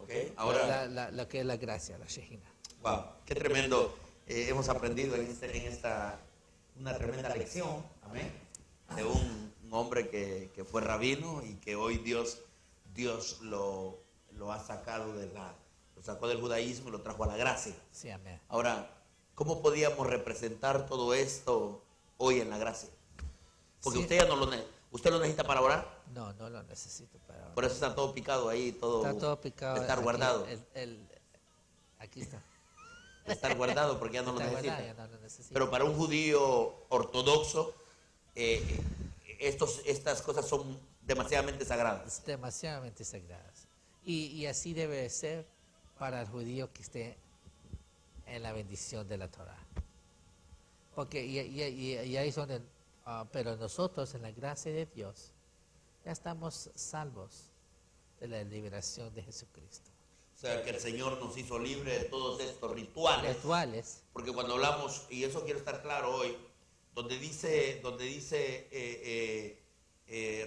Ok. Ahora, Lo que es la gracia, la Shejina. wow, qué tremendo. Hemos aprendido en esta una tremenda lección, amén, de un hombre que fue rabino y que hoy Dios lo ha sacado lo sacó del judaísmo y lo trajo a la gracia. Sí, amén. Ahora, ¿cómo podíamos representar todo esto hoy en la gracia? Porque Sí. usted ya ¿usted lo necesita para orar? No lo necesito para... Por eso está todo picado ahí, Está todo picado. estar aquí, guardado. Aquí está. Estar guardado porque ya no lo Está necesita. guardado, ya no lo necesito. Pero para un judío ortodoxo, estas cosas son demasiadamente sagradas. Es demasiadamente sagradas. Y así debe ser para el judío que esté en la bendición de la Torah. Porque y ahí es donde, pero nosotros en la gracia de Dios ya estamos salvos de la liberación de Jesucristo. O sea, que el Señor nos hizo libre de todos estos rituales. Rituales, Porque cuando hablamos, y eso quiero estar claro hoy, donde dice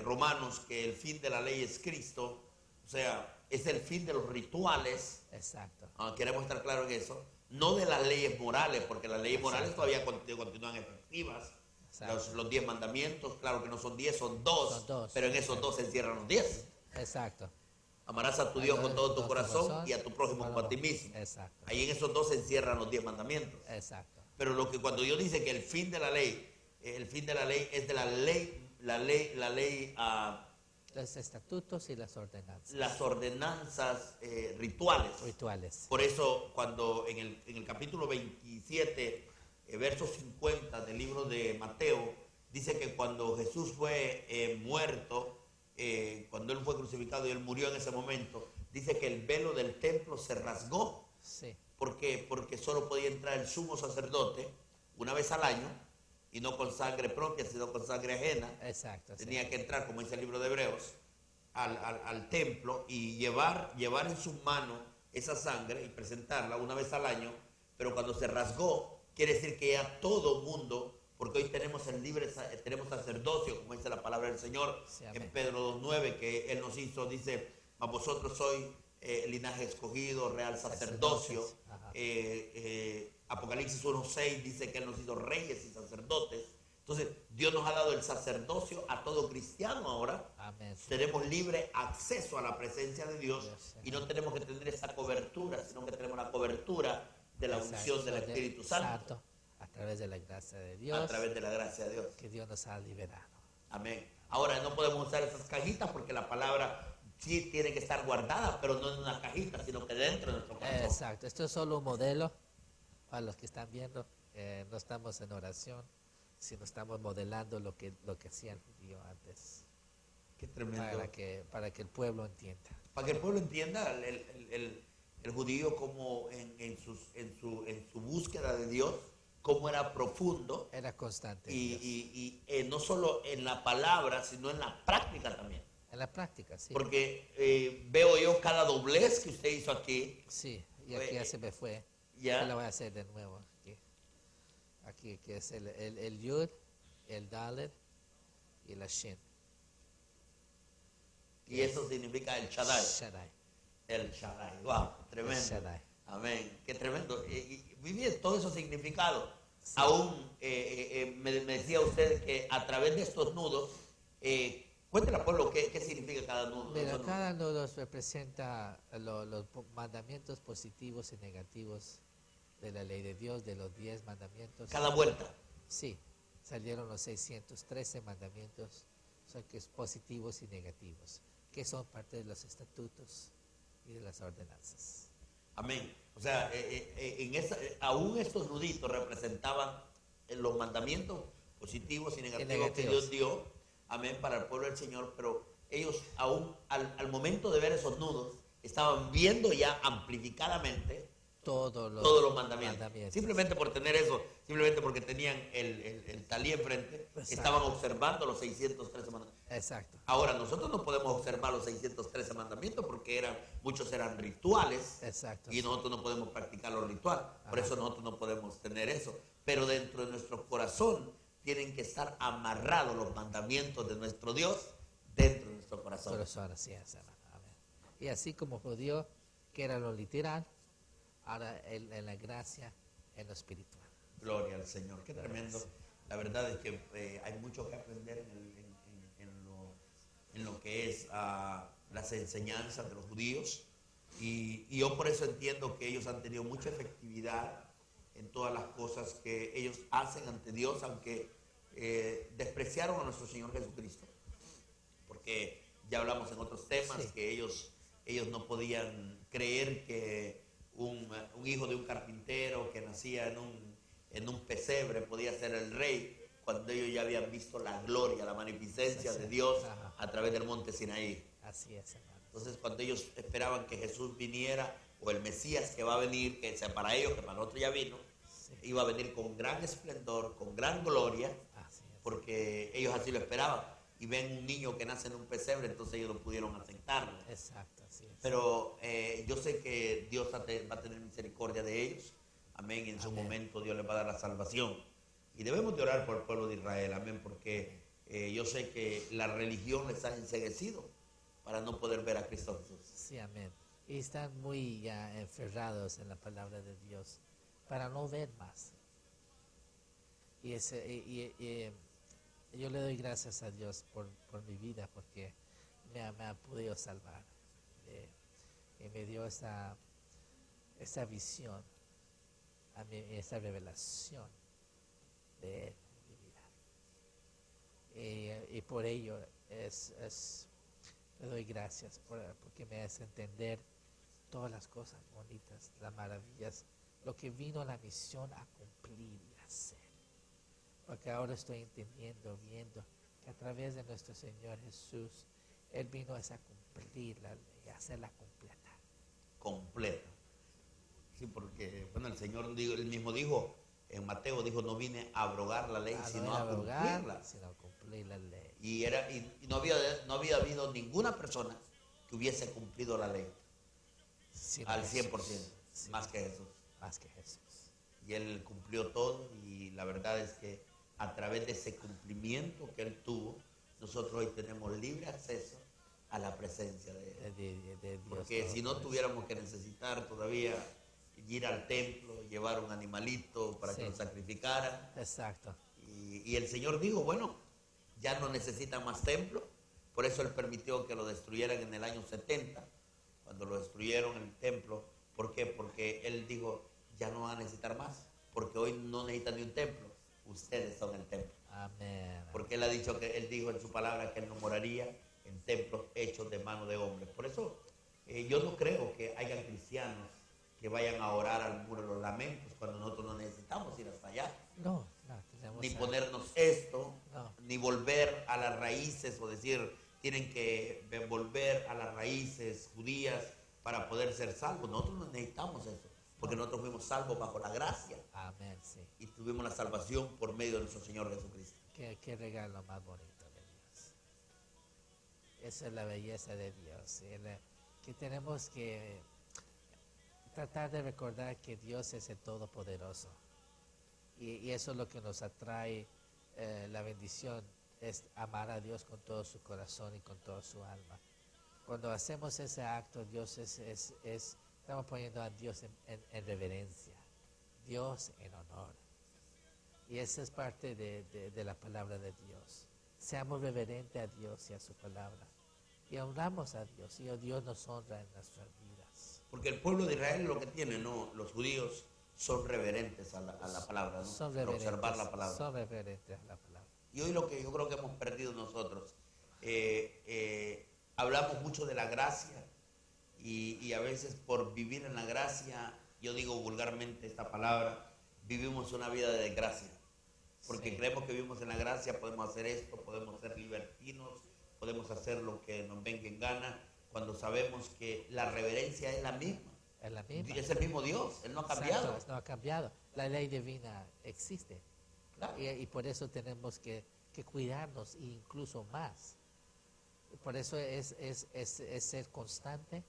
Romanos que el fin de la ley es Cristo, o sea, es el fin de los rituales. exacto. Queremos estar claros en eso. No de las leyes morales, porque las leyes morales todavía continúan efectivas. Exacto. Los 10 mandamientos, claro que no son 10, son 2. Son 2. Pero en esos 2 se encierran los 10. Exacto. Amarás a tu Dios con todo tu corazón y a tu prójimo como a ti mismo. Exacto. Ahí en esos 2 se encierran los 10 mandamientos. Exacto. Pero lo que cuando Dios dice que el fin de la ley es de la ley Los estatutos y las ordenanzas. las ordenanzas rituales. Rituales. Por eso cuando en el capítulo 27, verso 50 del libro de Mateo, dice que cuando Jesús fue muerto, cuando él fue crucificado y él murió en ese momento, dice que el velo del templo se rasgó. Sí. ¿Por qué? Porque solo podía entrar el sumo sacerdote una vez al año, y no con sangre propia, sino con sangre ajena. Exacto. Tenía Sí. que entrar, como dice el libro de Hebreos, al templo y llevar en sus manos esa sangre y presentarla una vez al año. Pero cuando se rasgó, quiere decir que ya todo mundo, porque hoy tenemos tenemos sacerdocio, como dice la palabra del Señor, Sí, amén. en Pedro 2:9, que Él nos hizo, dice: "Mas vosotros sois linaje escogido, real sacerdocio". Sacerdotes, ajá. Apocalipsis 1:6 dice que Él nos hizo reyes y sacerdotes. Entonces, Dios nos ha dado el sacerdocio a todo cristiano ahora. Amén. Tenemos libre acceso a la presencia de Dios Dios, y no tenemos que tener esa cobertura, sino que tenemos la cobertura de la Exacto, unción del Espíritu Santo a través de la gracia de Dios, a través de la gracia de Dios. que Dios nos ha liberado. Amén. Ahora, no podemos usar esas cajitas porque la palabra sí tiene que estar guardada, pero no en una cajita, sino que dentro de nuestro corazón. Exacto. Esto es solo un modelo para los que están viendo. No estamos en oración, sino estamos modelando lo que hacía el judío antes, Qué tremendo. para que el pueblo entienda. Para que el pueblo entienda, el judío como en su búsqueda de Dios, cómo era profundo Era constante. Dios. y no solo en la palabra, sino en la práctica también. En la práctica, sí. Porque veo yo cada doblez que usted hizo aquí. Sí, y aquí ya se me fue. Ya. Yo lo voy a hacer de nuevo. Aquí que es el Yud, el Dalet y la Shin. Y eso significa el Shaddai. Shaddai. El Shaddai. Wow, tremendo. El Shaddai. Amén. Qué tremendo. Y bien, todo esos significados. Sí. Aún me decía usted que a través de estos nudos, cuéntale al pueblo qué significa cada nudo. Mira, Esos cada nudo representa los mandamientos positivos y negativos de la ley de Dios, de los 10 mandamientos. cada vuelta. Sí, salieron los 613 mandamientos, son que es positivos y negativos, que son parte de los estatutos y de las ordenanzas. Amén. O sea, aún estos nuditos representaban los mandamientos positivos y negativos que Dios dio, amén, para el pueblo del Señor, pero ellos aún al momento de ver esos nudos estaban viendo ya amplificadamente Todos los mandamientos. Simplemente por tener eso, simplemente porque tenían el talí enfrente, Exacto. estaban observando los 613 mandamientos. Exacto. Ahora, nosotros no podemos observar los 613 mandamientos porque muchos eran rituales. Exacto. Y nosotros no podemos practicar los rituales. Por eso nosotros no podemos tener eso. Pero dentro de nuestro corazón tienen que estar amarrados los mandamientos de nuestro Dios dentro de nuestro corazón. Corazón, así es, hermano. Amén. Y así como judío, que era lo literal, ahora en la gracia, en lo espiritual. Gloria al Señor. Qué tremendo. La verdad es que hay mucho que aprender en lo que es las enseñanzas de los judíos. Y yo por eso entiendo que ellos han tenido mucha efectividad en todas las cosas que ellos hacen ante Dios, aunque despreciaron a nuestro Señor Jesucristo. Porque ya hablamos en otros temas, Sí. que ellos no podían creer que un hijo de un carpintero que nacía en un pesebre podía ser el rey, cuando ellos ya habían visto la gloria, la magnificencia Sí, sí. de Dios Ajá. a través del monte Sinaí. Así es, hermano. Entonces, cuando ellos esperaban que Jesús viniera, o el Mesías que va a venir, que sea para ellos, que para nosotros ya vino, Sí. iba a venir con gran esplendor, con gran gloria, Así es. porque ellos así lo esperaban. Y ven un niño que nace en un pesebre, entonces ellos no pudieron aceptarlo. Exacto, así es. Pero yo sé que Dios va a tener misericordia de ellos. Amén. En su Amén. momento Dios les va a dar la salvación. Y debemos de orar por el pueblo de Israel. Amén. Porque yo sé que la religión les ha enceguecido para no poder ver a Cristo Jesús. Sí, amén. Y están muy ya enferrados en la palabra de Dios para no ver más. Y yo le doy gracias a Dios por mi vida, porque me ha podido salvar. Y me dio esa visión esa revelación de Él en mi vida. Y por ello le doy gracias porque me hace entender todas las cosas bonitas, las maravillas, lo que vino la misión a cumplir y a hacer. Porque ahora estoy entendiendo, viendo que a través de nuestro Señor Jesús, Él vino a cumplir la ley, a hacerla completa. Completa. Sí, porque bueno, el Señor él mismo dijo, en Mateo dijo, no vine a abrogar la ley, sino a cumplirla. Sino a cumplir la ley. Y no había habido ninguna persona que hubiese cumplido la ley Sino al Jesús. 100%, Sí, más que Jesús. más que Jesús. Y Él cumplió todo y la verdad es que a través de ese cumplimiento que Él tuvo, nosotros hoy tenemos libre acceso a la presencia de Él. De Dios. Porque si no tuviéramos que necesitar todavía ir al templo, llevar un animalito para que Sí. lo sacrificaran. Exacto. Y el Señor dijo, bueno, ya no necesitan más templo. Por eso Él permitió que lo destruyeran en el año 70, cuando lo destruyeron el templo. ¿Por qué? Porque Él dijo, ya no van a necesitar más, porque hoy no necesitan ni un templo, ustedes son el templo. Amén. Porque Él dijo en su palabra que Él no moraría en templos hechos de mano de hombres. Por eso yo no creo que hayan cristianos que vayan a orar al muro de los lamentos cuando nosotros no necesitamos ir hasta allá. No, tenemos Ni ponernos esto, No. ni volver a las raíces o decir, tienen que volver a las raíces judías para poder ser salvos. Nosotros no necesitamos eso, porque nosotros fuimos salvos bajo la gracia Amén, sí. y tuvimos la salvación por medio de nuestro Señor Jesucristo. Qué regalo más bonito de Dios. Esa es la belleza de Dios. Que tenemos que tratar de recordar que Dios es el Todopoderoso. Y eso es lo que nos atrae, la bendición, es amar a Dios con todo su corazón y con toda su alma. Cuando hacemos ese acto, Dios estamos poniendo a Dios en reverencia, Dios en honor. Y esa es parte de la palabra de Dios. Seamos reverentes a Dios y a su palabra. Y honramos a Dios, y Dios nos honra en nuestras vidas. Porque el pueblo de Israel es lo que tiene, ¿no? Los judíos son reverentes a la palabra, ¿no? Son A reverentes, observar la palabra. son reverentes a la palabra. Y hoy lo que yo creo que hemos perdido nosotros, hablamos mucho de la gracia y a veces por vivir en la gracia, yo digo vulgarmente esta palabra, vivimos una vida de desgracia. Porque Sí. creemos que vivimos en la gracia, podemos hacer esto, podemos ser libertinos, podemos hacer lo que nos venga en gana, cuando sabemos que la reverencia es la misma. Es la misma. Es el mismo Dios, Él no ha cambiado. Exacto, no ha cambiado. La ley divina existe. Claro. Y por eso tenemos que cuidarnos, e incluso más. Por eso es ser constante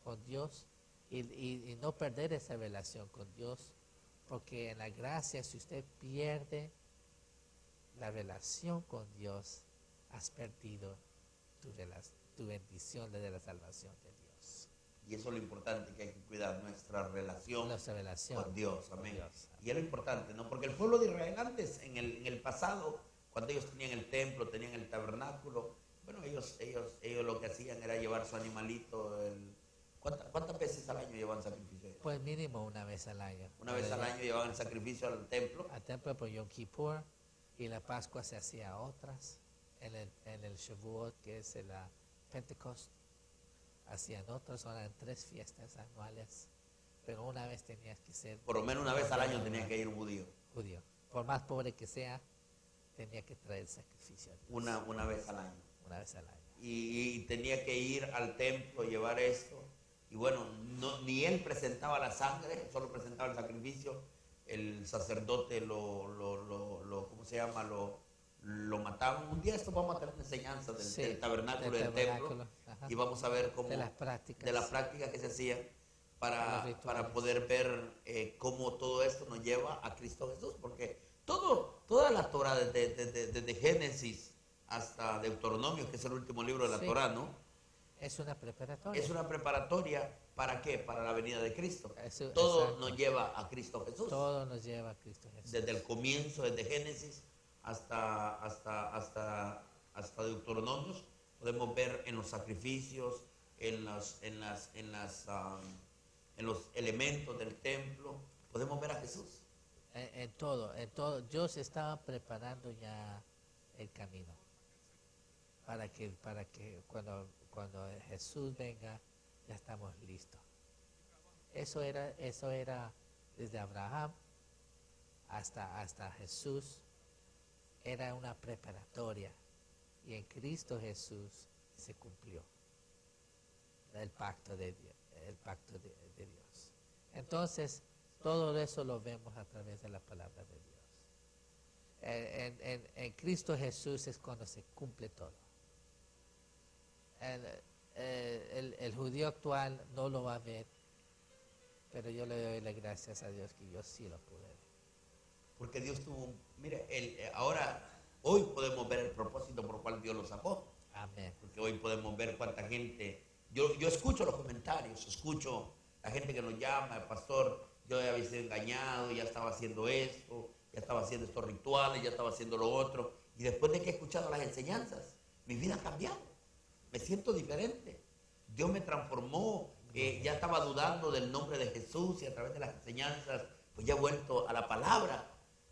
con Dios y no perder esa relación con Dios. Porque en la gracia, si usted pierde la relación con Dios, has perdido tu bendición de la salvación de Dios. Y eso es lo importante, que hay que cuidar nuestra relación Nuestra relación con Dios. con Amén. Dios. Y es lo importante, ¿no? Porque el pueblo de Israel antes, en el pasado, cuando ellos tenían el templo, tenían el tabernáculo, bueno, ellos lo que hacían era llevar su animalito. ¿Cuántas veces al año llevaban sacrificio? Pues mínimo una vez al año. Una vez al año llevaban el sacrificio al templo. Al templo por Yom Kippur, y la Pascua se hacía otras. En el Shavuot, que es la Pentecost, hacían otras. Eran 3 fiestas anuales, pero una vez tenías que ser Por lo menos una vez al año tenía que ir un judío. judío. Por más pobre que sea, tenía que traer sacrificio a Dios. Una vez al año. Una vez al año. Y tenía que ir al templo, llevar esto. Y bueno, ni él presentaba la sangre, solo presentaba el sacrificio. El sacerdote ¿cómo se llama? Lo mataban. Un día esto vamos a tener una enseñanza del tabernáculo del del templo. tabernáculo, ajá. Y vamos a ver cómo, De las prácticas. de las prácticas que se hacían Los para rituales. poder ver cómo todo esto nos lleva a Cristo Jesús. Porque toda la Torah, desde Génesis hasta Deuteronomio, que es el último libro de la Sí. Torah, ¿no? Es una preparatoria. Es una preparatoria, ¿para qué? Para la venida de Cristo. Eso, Todo exacto. nos lleva a Cristo Jesús. Todo nos lleva a Cristo Jesús. Desde el comienzo, desde Génesis hasta Deuteronomios, podemos ver en los sacrificios, en los elementos del templo, podemos ver a Jesús. En todo, Dios estaba preparando ya el camino para que cuando Jesús venga ya estamos listos. Eso era desde Abraham hasta Jesús, era una preparatoria, y en Cristo Jesús se cumplió el pacto de Dios, de Dios. Entonces, todo eso lo vemos a través de la palabra de Dios. En Cristo Jesús es cuando se cumple todo. El judío actual no lo va a ver, pero yo le doy las gracias a Dios que yo sí lo pude ver. Porque Dios tuvo, mire, hoy podemos ver el propósito por el cual Dios lo sacó. Amén. Porque hoy podemos ver cuánta gente, yo escucho los comentarios, escucho la gente que nos llama, pastor, yo ya había sido engañado, ya estaba haciendo esto, ya estaba haciendo estos rituales, ya estaba haciendo lo otro. Y después de que he escuchado las enseñanzas, mi vida ha cambiado. Me siento diferente. Dios me transformó. Ya estaba dudando del nombre de Jesús y a través de las enseñanzas, pues ya he vuelto a la palabra.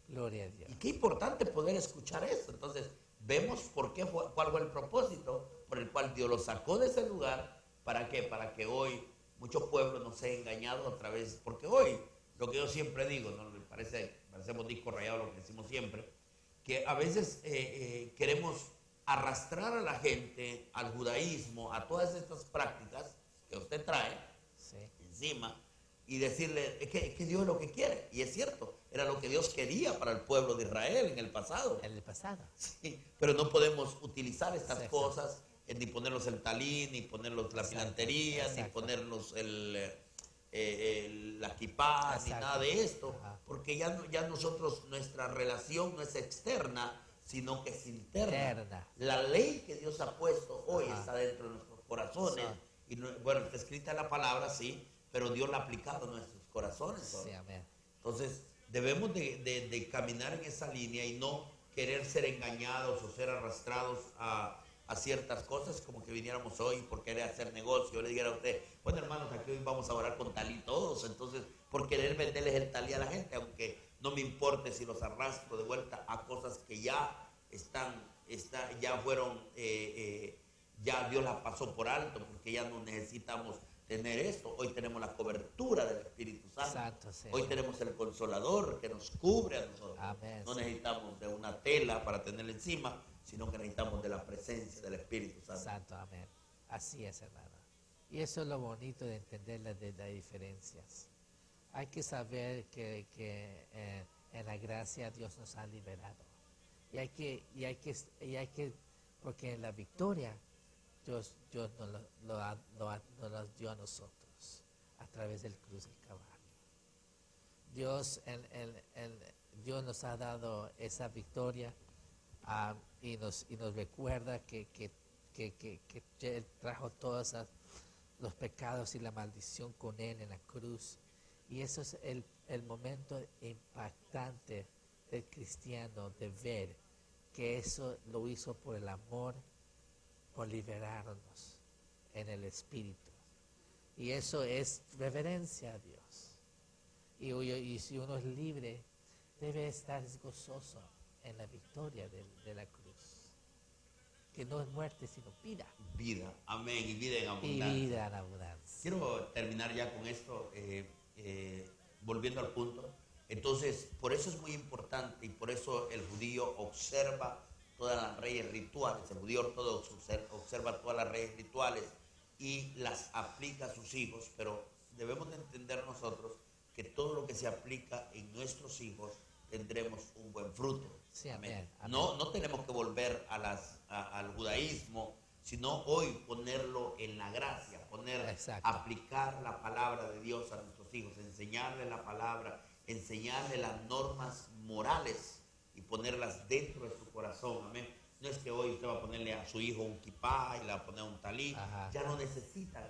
Gloria a Dios. Y qué importante poder escuchar eso. Entonces, vemos cuál fue el propósito por el cual Dios lo sacó de ese lugar. ¿Para qué? Para que hoy muchos pueblos no sean engañados a través. Porque hoy, lo que yo siempre digo, ¿no? Parecemos disco rayado lo que decimos siempre, que a veces queremos arrastrar a la gente al judaísmo, a todas estas prácticas que usted trae encima, y decirle que Dios es lo que quiere. Y es cierto, era lo que Dios quería para el pueblo de Israel en el pasado. En el pasado. Sí, pero no podemos utilizar estas cosas, ni ponerlos el talí, ni ponerlos la filantería, ni ponerlos la kipá, ni nada de esto. Ajá. Porque ya nosotros, nuestra relación no es externa, sino que es interna. La ley que Dios ha puesto hoy está dentro de nuestros corazones. Y bueno, está escrita en la palabra, sí, pero Dios la ha aplicado en nuestros corazones. Sí, amén. Entonces, debemos de caminar en esa línea y no querer ser engañados o ser arrastrados a ciertas cosas, como que viniéramos hoy por querer hacer negocio. Yo le dijera a usted, bueno, hermanos, aquí hoy vamos a orar con talí todos. Entonces, por querer venderles el talí a la gente, aunque no me importe si los arrastro de vuelta a cosas que ya ya fueron, ya Dios las pasó por alto, porque ya no necesitamos tener esto. Hoy tenemos la cobertura del Espíritu Santo. Hoy tenemos el Consolador que nos cubre a nosotros. Amén, no necesitamos de una tela para tenerla encima, sino que necesitamos de la presencia del Espíritu Santo. Amén. Así es, hermano. Y eso es lo bonito de entender las diferencias. Hay que saber que en la gracia Dios nos ha liberado. Y hay que, porque en la victoria Dios nos dio a nosotros a través del cruz del Calvario. Dios nos ha dado esa victoria, y nos recuerda que Él trajo todos los pecados y la maldición con Él en la cruz. Y eso es el momento impactante del cristiano, de ver que eso lo hizo por el amor, por liberarnos en el Espíritu. Y eso es reverencia a Dios. Y si uno es libre, debe estar gozoso en la victoria de la cruz. Que no es muerte, sino vida. Vida, amén, y vida en abundancia. Y vida en abundancia. Quiero terminar ya con esto, volviendo al punto. Entonces, por eso es muy importante y por eso el judío observa todas las leyes rituales, el judío ortodoxo observa todas las leyes rituales y las aplica a sus hijos, pero debemos de entender nosotros que todo lo que se aplica en nuestros hijos tendremos un buen fruto. Sí, amén. Amén. No tenemos que volver al judaísmo, sino hoy ponerlo en la gracia, aplicar la palabra de Dios a nuestros hijos, enseñarle la palabra, enseñarle las normas morales y ponerlas dentro de su corazón. Amén. No es que hoy usted va a ponerle a su hijo un kipá y le va a poner un talí. Ajá. Ya no necesitan.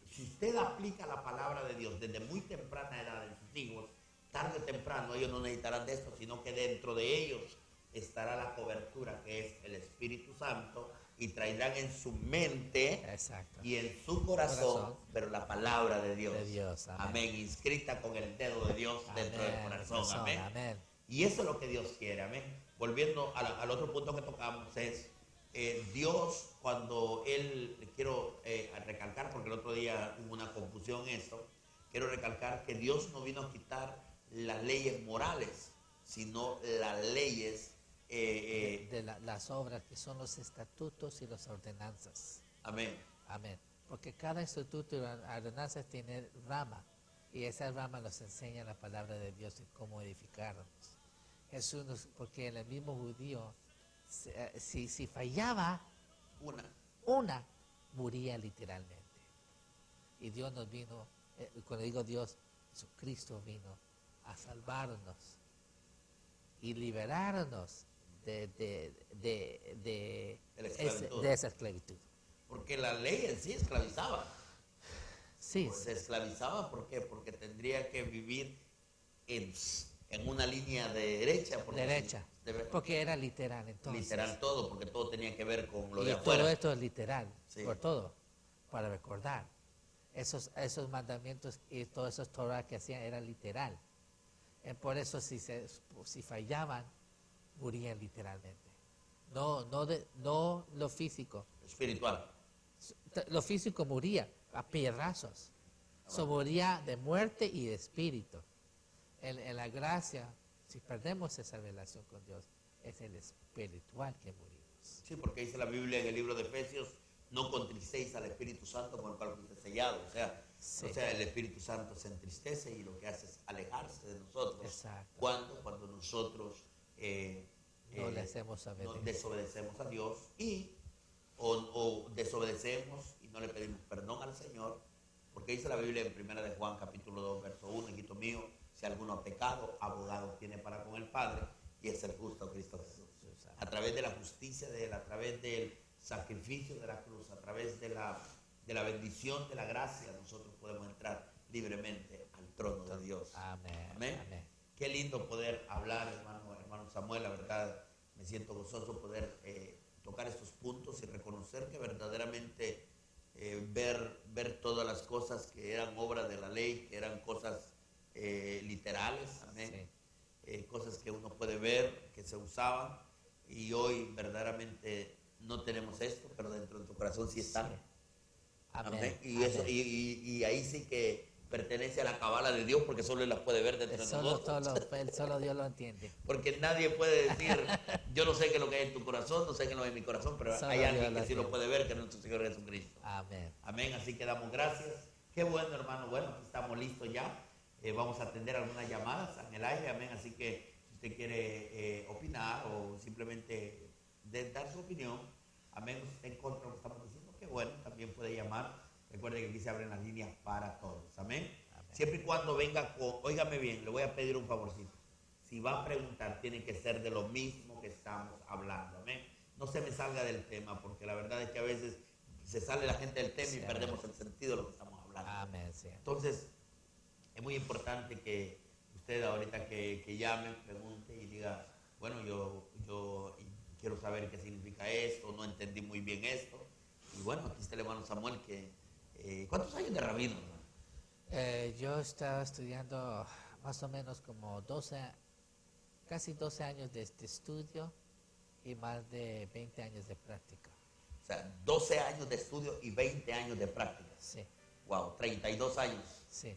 Si usted aplica la palabra de Dios desde muy temprana edad en sus hijos, tarde o temprano ellos no necesitarán de esto, sino que dentro de ellos estará la cobertura que es el Espíritu Santo y traerán en su mente Exacto. y en su corazón, pero la palabra de Dios. De Dios, amén. Amén. Inscrita con el dedo de Dios dentro del corazón. Amén. Amén. Y eso es lo que Dios quiere. Amén. Volviendo al otro punto que tocamos es Dios, cuando Él, quiero recalcar, porque el otro día hubo una confusión en esto, quiero recalcar que Dios no vino a quitar las leyes morales, sino las leyes las obras que son los estatutos y las ordenanzas. Amén. Amén. Porque cada estatuto y ordenanza tiene rama. Y esa rama nos enseña la palabra de Dios y cómo edificarnos. Porque el mismo judío, si fallaba una, moría literalmente. Y Dios nos vino, cuando digo Dios, Jesucristo vino a salvarnos y liberarnos de esa esclavitud. Porque la ley en sí esclavizaba. Sí. Se esclavizaba, ¿por qué? Porque tendría que vivir en una línea derecha. Porque era literal entonces. Literal todo, porque todo tenía que ver con lo y de afuera. Todo esto es literal, sí. Por todo, para recordar. Esos mandamientos y todos esos Torah que hacían era literal. Por eso si fallaban, morían literalmente. No lo físico. Espiritual. Lo físico moría a piedrazos. Moría de muerte y de espíritu. En la gracia, si perdemos esa relación con Dios, es el espiritual que morimos. Sí, porque dice la Biblia en el libro de Efesios, no contristéis al Espíritu Santo con el cual fuiste sellado. O sea, el Espíritu Santo se entristece y lo que hace es alejarse de nosotros. Exacto. Cuando nosotros no le hacemos a no desobedecemos a Dios o desobedecemos y no le pedimos perdón al Señor, porque dice la Biblia en 1 de Juan capítulo 2 verso 1, hijito mío, si alguno ha pecado, abogado tiene para con el Padre, y es el justo Cristo Jesús. A través de la justicia de Él, a través del sacrificio de la cruz, a través de la bendición de la gracia, nosotros podemos entrar libremente al trono de Dios. Amén. Amén. Amén. Qué lindo poder hablar, hermano Samuel, la verdad me siento gozoso poder tocar estos puntos y reconocer que verdaderamente ver todas las cosas que eran obra de la ley, que eran cosas literales, amén. Sí. Cosas que uno puede ver, que se usaban, y hoy verdaderamente no tenemos esto, pero dentro de tu corazón sí están. Sí. Amén. Amén. Y ahí sí que pertenece a la cabala de Dios, porque solo Él las puede ver dentro de nosotros. Solo Dios lo entiende. Porque nadie puede decir, yo no sé qué es lo que hay en tu corazón, no sé qué es lo que hay en mi corazón, pero solo hay alguien que sí lo puede ver, que es nuestro Señor Jesucristo. Amén. Amén, así que damos gracias. Qué bueno, hermano. Bueno, aquí estamos listos ya. Vamos a atender algunas llamadas en el aire, amén. Así que si usted quiere opinar o simplemente dar su opinión, amén, usted está en contra de lo que estamos diciendo, qué bueno, también puede llamar. Recuerde que aquí se abren las líneas para todos, amén. Siempre y cuando venga óigame bien, le voy a pedir un favorcito. Si va a preguntar, tiene que ser de lo mismo que estamos hablando, amén. No se me salga del tema, porque la verdad es que a veces se sale la gente del tema, sí, y perdemos el sentido de lo que estamos hablando. Amén, sí. Entonces, es muy importante que usted ahorita que llame, pregunte y diga, bueno, yo quiero saber qué significa esto, no entendí muy bien esto. Y bueno, aquí está el hermano Samuel, que ¿cuántos años de rabino? Yo estaba estudiando más o menos como casi 12 años de estudio y más de 20 años de práctica. O sea, 12 años de estudio y 20 años de práctica. Sí. Wow, 32 años. Sí.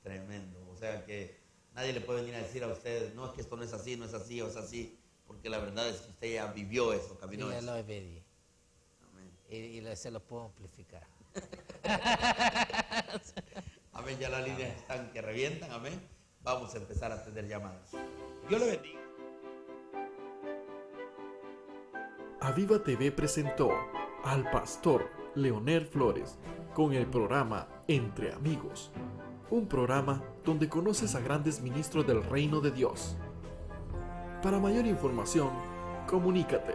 Tremendo. O sea que nadie le puede venir a decir a usted, no, es que esto no es así, no es así, o es así, porque la verdad es que usted ya vivió eso, caminó eso. Sí, ya lo viví. Amén. Y se lo puedo amplificar. Amén, ya las líneas están que revientan, amén. Vamos a empezar a atender llamadas. Dios le bendiga. Aviva TV presentó al pastor Leonel Flores con el programa Entre Amigos, un programa donde conoces a grandes ministros del reino de Dios. Para mayor información, comunícate